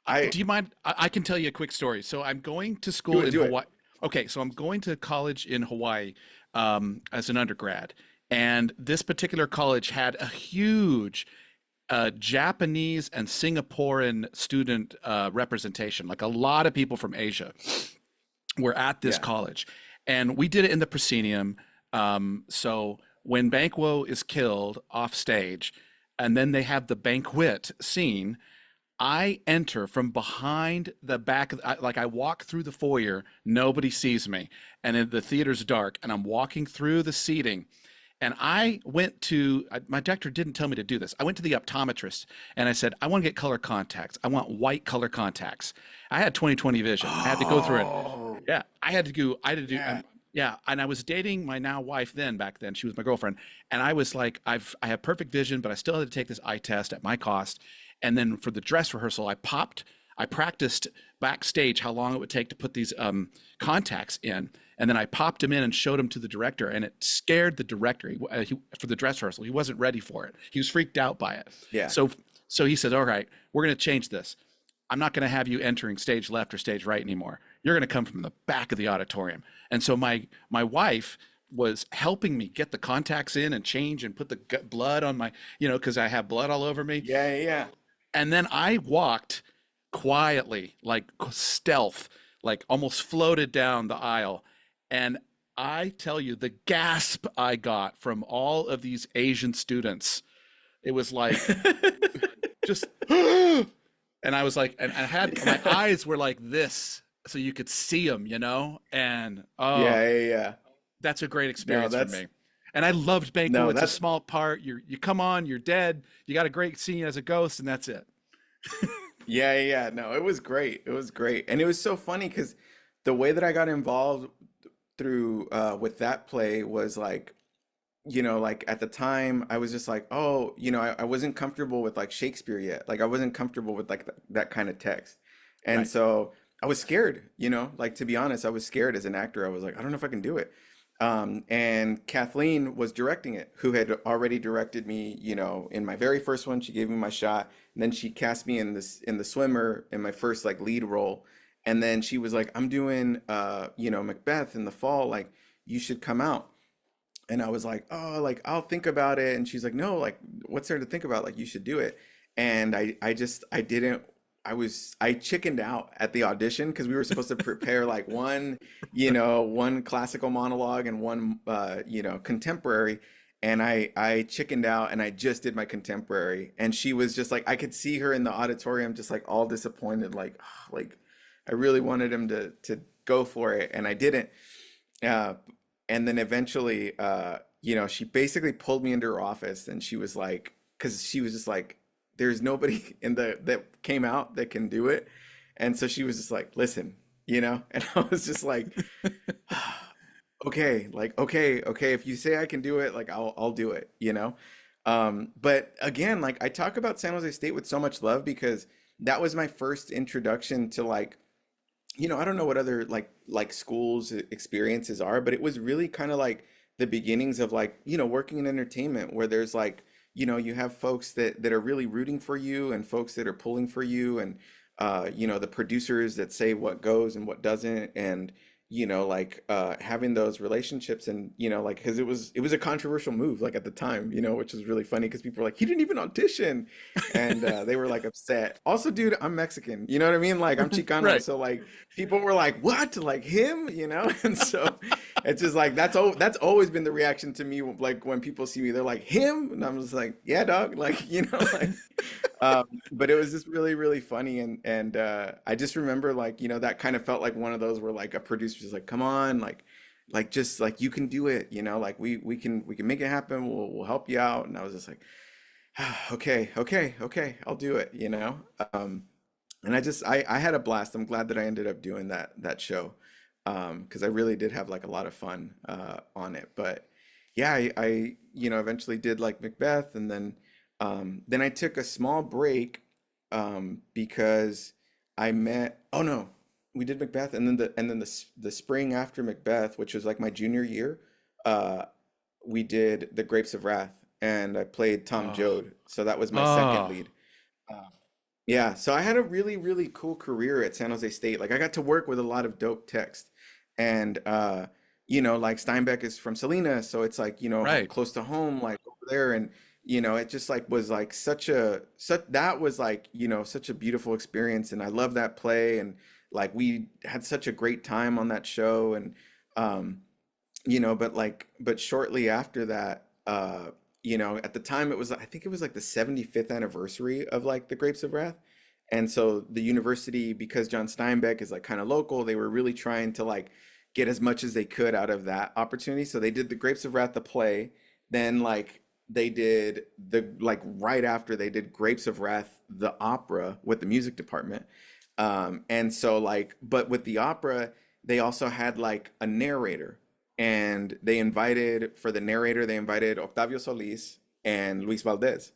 I you mind? I can tell you a quick story. So I'm going to Do school it, in do it. Hawaii. Okay, so I'm going to college in Hawaii as an undergrad, and this particular college had a huge Japanese and Singaporean student representation. Like a lot of people from Asia were at this Yeah. college, and we did it in the proscenium. So when Banquo is killed off stage, and then they have the banquet scene, I enter from behind the back of, like I walk through the foyer, nobody sees me, and the theater's dark, and I'm walking through the seating, and I went to my doctor didn't tell me to do this. I went to the optometrist and I said, I want to get color contacts. I want white color contacts. I had 20/20 vision. I had to go through it. Oh, Yeah, I had to do. I had to do. yeah. Yeah, and I was dating my now wife then. Back then, she was my girlfriend, and I was like, I have perfect vision, but I still had to take this eye test at my cost. And then for the dress rehearsal, I practiced backstage how long it would take to put these contacts in, and then I popped them in and showed them to the director, and it scared the director for the dress rehearsal. He wasn't ready for it. He was freaked out by it. Yeah. So so he said, "All right, we're going to change this. I'm not going to have you entering stage left or stage right anymore. You're going to come from the back of the auditorium." And so my wife was helping me get the contacts in and change and put the blood on my, because I have blood all over me. Yeah, yeah, yeah. And then I walked quietly, like stealth, like almost floated down the aisle. And I tell you, the gasp I got from all of these Asian students, it was like just, and I was like, and I had my eyes were like this, so you could see them, and oh, Yeah, yeah, yeah. that's a great No, experience for me. And I loved Banquo. no, It's a that's small part. You come on, you're dead. You got a great scene as a ghost, and that's it. Yeah, yeah, yeah. No, it was great. It was great. And it was so funny because the way that I got involved through with that play was like, like at the time I was just like, oh, I wasn't comfortable with like Shakespeare yet. Like I wasn't comfortable with like that kind of text. And Right. so I was scared, like to be honest, I was scared as an actor. I was like, I don't know if I can do it. And Kathleen was directing it, who had already directed me, in my very first one. She gave me my shot, and then she cast me in the swimmer in my first like lead role. And then she was like, I'm doing Macbeth in the fall, like you should come out. And I was like, oh, like I'll think about it. And she's like, no, like what's there to think about? Like you should do it. And I didn't. I chickened out at the audition because we were supposed to prepare like one classical monologue and one contemporary. And I chickened out and I just did my contemporary. And she was just like, I could see her in the auditorium, just like all disappointed, like, like I really wanted him to go for it, and I didn't. Uh, and then eventually, she basically pulled me into her office, and she was like, because she was just like, there's nobody in the that came out that can do it. And so she was just like, listen, and I was just like, okay, like, okay, if you say I can do it, like I'll do it. But again, like I talk about San Jose State with so much love because that was my first introduction to like, I don't know what other like schools experiences are, but it was really kind of like the beginnings of like, working in entertainment where there's like, you have folks that are really rooting for you and folks that are pulling for you and the producers that say what goes and what doesn't and like having those relationships and like because it was a controversial move like at the time, which was really funny because people were like he didn't even audition and they were like upset. Also, dude, I'm Mexican. You know what I mean? Like I'm Chicano, Right. so like people were like, "What? Like him?" And so it's just like that's always been the reaction to me. Like when people see me, they're like, "Him?" And I'm just like, "Yeah, dog." Like like. But it was just really, really funny, and I just remember like that kind of felt like one of those where like a producer's like, "Come on, like just like you can do it, like we can make it happen. We'll help you out." And I was just like, okay, okay, okay, I'll do it. And I had a blast. I'm glad that I ended up doing that show, because I really did have like a lot of fun on it. But yeah, I eventually did like Macbeth, and then I took a small break because I met. Oh no, we did Macbeth, and then the spring after Macbeth, which was like my junior year, uh, we did The Grapes of Wrath, and I played Tom Oh, Joad. So that was my second oh, lead. Yeah, so I had a really, really cool career at San Jose State. Like I got to work with a lot of dope text. And like Steinbeck is from Salinas, so it's like, right. close to home, like over there. And it just like was like such that was like, such a beautiful experience. And I love that play. And like we had such a great time on that show. And um, but shortly after that, at the time it was, I think it was like the 75th anniversary of like the Grapes of Wrath. And so the university, because John Steinbeck is like kind of local, they were really trying to like get as much as they could out of that opportunity. So they did the Grapes of Wrath, the play. Then like they did like right after they did Grapes of Wrath, the opera with the music department. And so like, but with the opera, they also had like a narrator, and for the narrator, they invited Octavio Solis and Luis Valdez.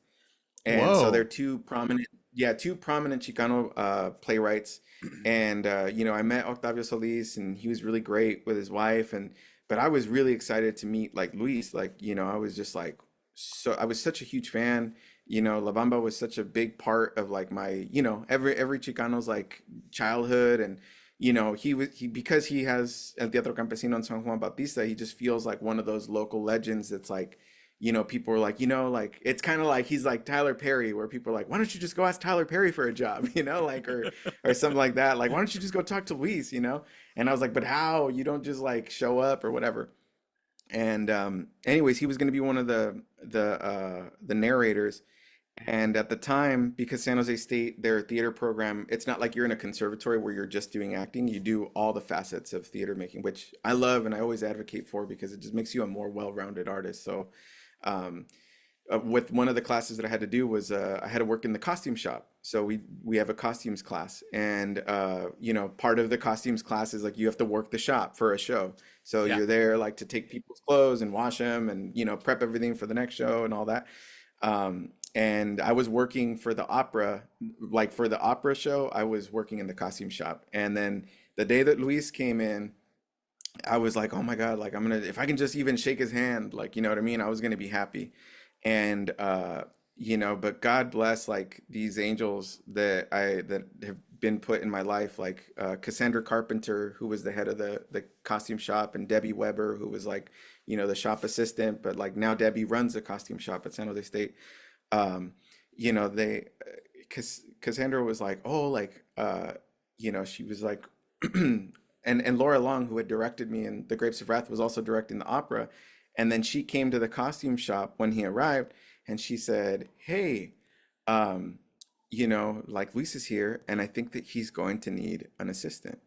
And so they're Whoa. two prominent, yeah, two prominent Chicano playwrights. And I met Octavio Solis, and he was really great with his wife. But I was really excited to meet like Luis. Like, I was just like, so I was such a huge fan. La Bamba was such a big part of like my, every Chicano's like childhood. And he because he has El Teatro Campesino in San Juan Bautista, he just feels like one of those local legends that's like, people are like, like it's kind of like he's like Tyler Perry, where people are like, why don't you just go ask Tyler Perry for a job, like or something like that. Like, why don't you just go talk to Luis? And I was like, but how? You don't just like show up or whatever. And anyways, he was going to be one of the narrators. And at the time, because San Jose State, their theater program, it's not like you're in a conservatory where you're just doing acting. You do all the facets of theater making, which I love and I always advocate for because it just makes you a more well-rounded artist. So, um, with one of the classes that I had to do was I had to work in the costume shop. So we have a costumes class, and part of the costumes class is like you have to work the shop for a show. So Yeah. you're there like to take people's clothes and wash them, and prep everything for the next show and all that. And I was working for the opera, like for the opera show, I was working in the costume shop. And then the day that Luis came in, I was like, oh my God, like if I can just even shake his hand, like, you know what I mean? I was gonna be happy. And but God bless like these angels that have been put in my life, like Cassandra Carpenter, who was the head of the costume shop, and Debbie Weber, who was like, the shop assistant, but like now Debbie runs the costume shop at San Jose State. Um, they Cassandra was like, oh, like she was like and Laura Long, who had directed me in The Grapes of Wrath, was also directing the opera. And then she came to the costume shop when he arrived, and she said, "Hey, um, like Luis is here, and I think that he's going to need an assistant."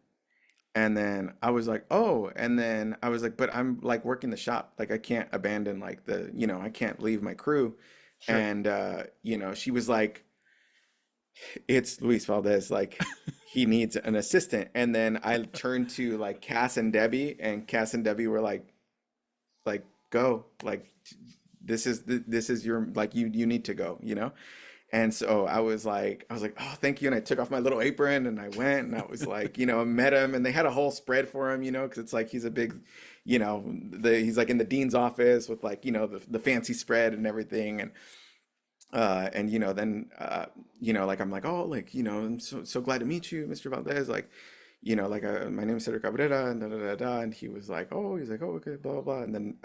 And then I was like, "Oh," and then I was like, "But I'm like working the shop, like I can't abandon like I can't leave my crew." Sure. And she was like, it's Luis Valdez. Like he needs an assistant. And then I turned to like Cass and Debbie, and Cass and Debbie were like go, like this is your like you need to go, you know? And so I was like, oh, thank you. And I took off my little apron and I went and I was like, I met him and they had a whole spread for him, because it's like he's a big, he's like in the dean's office with like, the fancy spread and everything. And then like I'm like, oh, like, I'm so glad to meet you, Mr. Valdez. Like, like my name is Sedrick Cabrera and da da da da. And he's like, oh, okay, blah blah blah.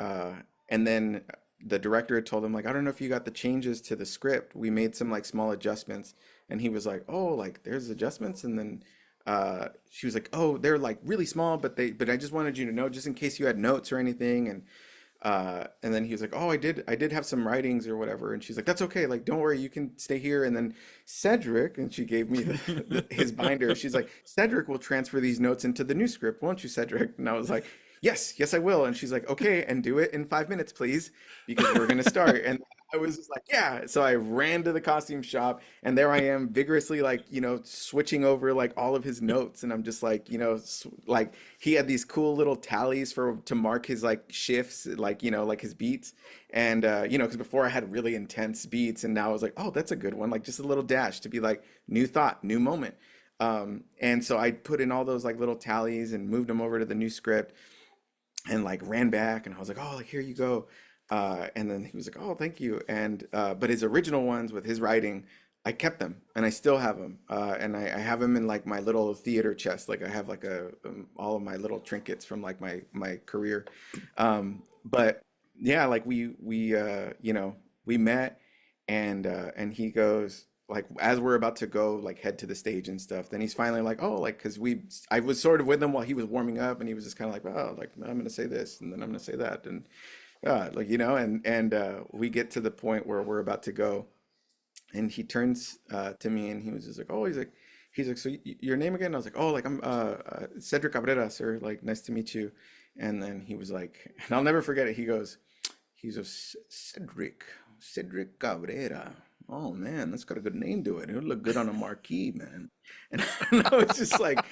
And then the director had told him like, I don't know if you got the changes to the script. We made some like small adjustments. And he was like, oh, like there's adjustments. And then she was like, oh, they're like really small, but I just wanted you to know just in case you had notes or anything. And then he was like, "Oh, I did have some writings or whatever." And she's like, "That's okay. Like, don't worry, you can stay here." And then Cedric, and she gave me his binder. She's like, "Cedric will transfer these notes into the new script, won't you, Cedric?" And I was like, "Yes, yes, I will." And she's like, "Okay, and do it in 5 minutes, please, because we're gonna start." And I was just like, "Yeah." So I ran to the costume shop, and there I am, vigorously like, switching over like all of his notes, and I'm just like, like he had these cool little tallies for to mark his like shifts, like like his beats, and because before I had really intense beats, and now I was like, oh, that's a good one, like just a little dash to be like new thought, new moment. And so I put in all those like little tallies and moved them over to the new script and like ran back and I was like, oh, like here you go. And then he was like, oh, thank you. And but his original ones with his writing, I kept them and I still have them. And I have them in like my little theater chest. Like I have like all of my little trinkets from like my career. But yeah, like we met and he goes like as we're about to go like head to the stage and stuff, then he's finally like, oh, like because I was sort of with him while he was warming up and he was just kind of like, oh, like I'm gonna say this and then I'm gonna say that and like and we get to the point where we're about to go and he turns to me and he was just like, oh, he's like, so your name again? I was like, oh, like I'm Cedric Cabrera, sir, like nice to meet you. And then he was like, and I'll never forget it, he's a Cedric Cabrera. Oh man, that's got a good name to it. It would look good on a marquee, man. And I was just like,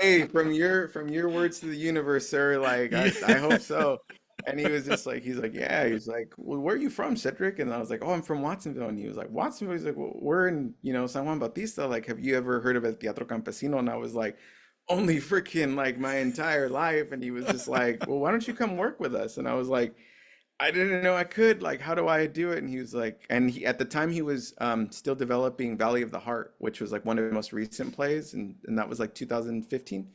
hey, from your words to the universe, sir. Like I hope so. And he was just like, he's like, yeah. He's like, well, where are you from, Cedric? And I was like, oh, I'm from Watsonville. And he was like, Watsonville. He's like, well, we're in, San Juan Bautista. Like, have you ever heard of El Teatro Campesino? And I was like, only freaking like my entire life. And he was just like, well, why don't you come work with us? And I was like, I didn't know I could. Like, how do I do it? And he was like, and he at the time he was still developing Valley of the Heart, which was like one of the most recent plays, and that was like 2015,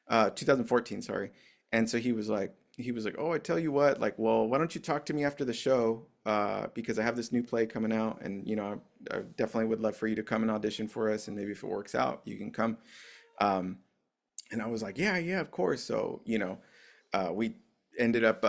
2014, sorry. And so he was like, oh, I tell you what, like, well, why don't you talk to me after the show? Because I have this new play coming out, and I definitely would love for you to come and audition for us, and maybe if it works out, you can come. Um, and I was like, yeah, yeah, of course. So, we ended up,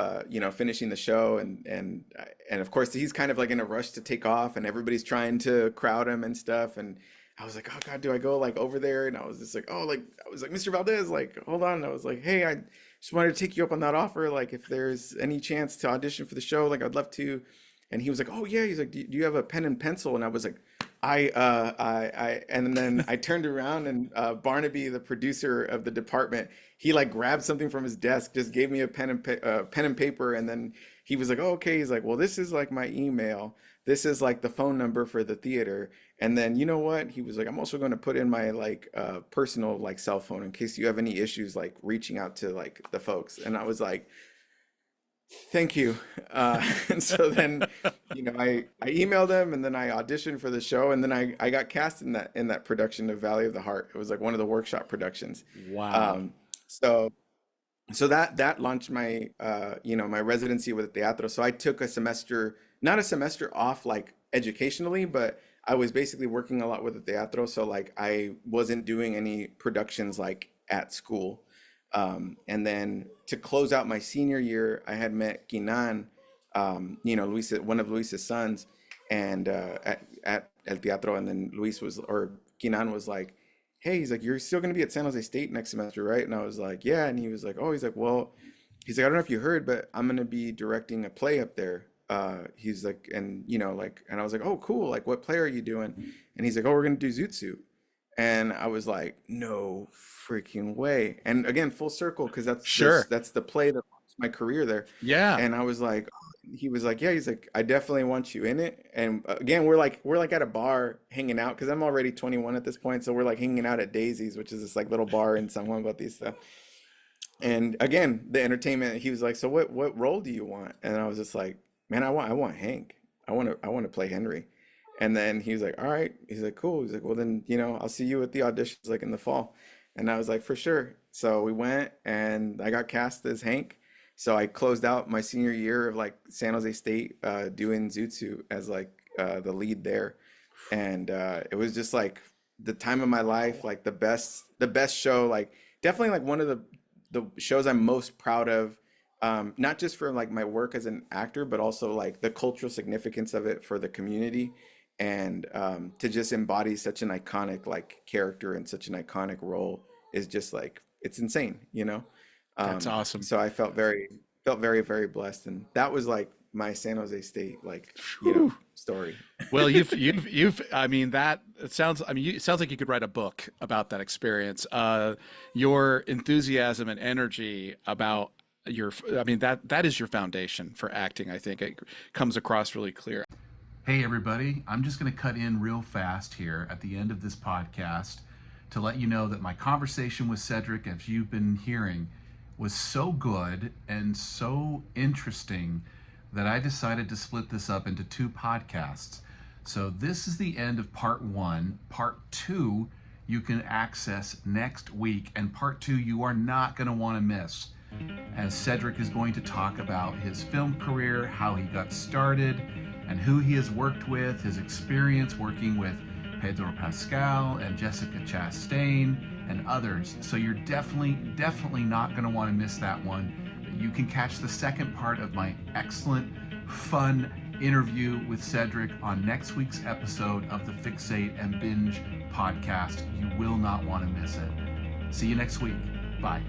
finishing the show and of course he's kind of like in a rush to take off and everybody's trying to crowd him and stuff. And I was like, oh God, do I go like over there? And I was just like, oh, like, I was like, Mr. Valdez, like, hold on. And I was like, hey, I just wanted to take you up on that offer. Like, if there's any chance to audition for the show, like, I'd love to. And he was like, oh yeah. He's like, do you have a pen and pencil? And I was like, and then I turned around and Barnaby, the producer of the department, he like grabbed something from his desk, just gave me a pen and paper, and then he was like, oh, okay. He's like, well, this is like my email. This is like the phone number for the theater. And then you know what? He was like, I'm also going to put in my like personal like cell phone in case you have any issues like reaching out to like the folks. And I was like, thank you. And so then, I emailed him and then I auditioned for the show and then I got cast in that production of Valley of the Heart. It was like one of the workshop productions. Wow. Um, so so that launched my my residency with the teatro. So I took a semester, not a semester off like educationally, but I was basically working a lot with the teatro. So like I wasn't doing any productions like at school. And then to close out my senior year, I had met Kinan, Luis, one of Luis's sons, and at El Teatro. And then Kinan was like, hey, he's like, you're still going to be at San Jose State next semester, right? And I was like, yeah. And he was like, oh, he's like, well, he's like, I don't know if you heard, but I'm going to be directing a play up there he's like, and like, and I was like, oh, cool. Like, what play are you doing? And he's like, oh, we're gonna do Zoot Suit. And I was like, no freaking way. And again, full circle, because Sure. that's the play that launched my career there. Yeah. And I was like, he was like, yeah, he's like, I definitely want you in it. And again, we're like at a bar hanging out because I'm already 21 at this point. So we're like hanging out at Daisy's, which is this like little bar in San Juan Bautista. And again, the entertainment, he was like, so what role do you want? And I was just like, man, I want Hank. I want to play Henry. And then he was like, all right. He's like, cool. He's like, well then, I'll see you at the auditions like in the fall. And I was like, for sure. So we went and I got cast as Hank. So I closed out my senior year of like San Jose State doing Zoot as like the lead there. And it was just like the time of my life, like the best show, like definitely like one of the shows I'm most proud of, not just for like my work as an actor, but also like the cultural significance of it for the community, and to just embody such an iconic like character and such an iconic role is just like it's insane. That's awesome. So I felt very, very blessed, and that was like my San Jose State like Whew. story. Well, you've. I mean, that it sounds. I mean, it sounds like you could write a book about that experience. Your enthusiasm and energy about your. I mean, that is your foundation for acting. I think it comes across really clear. Hey, everybody! I'm just going to cut in real fast here at the end of this podcast to let you know that my conversation with Sedrick, as you've been hearing, was so good and so interesting that I decided to split this up into 2 podcasts. So this is the end of part 1. Part 2 you can access next week, and part 2 you are not going to want to miss, as Sedrick is going to talk about his film career, how he got started, and who he has worked with, his experience working with Pedro Pascal and Jessica Chastain and others. So you're definitely not going to want to miss that one. You can catch the second part of my excellent, fun interview with Sedrick on next week's episode of the Fixate and Binge podcast. You will not want to miss it. See you next week. Bye.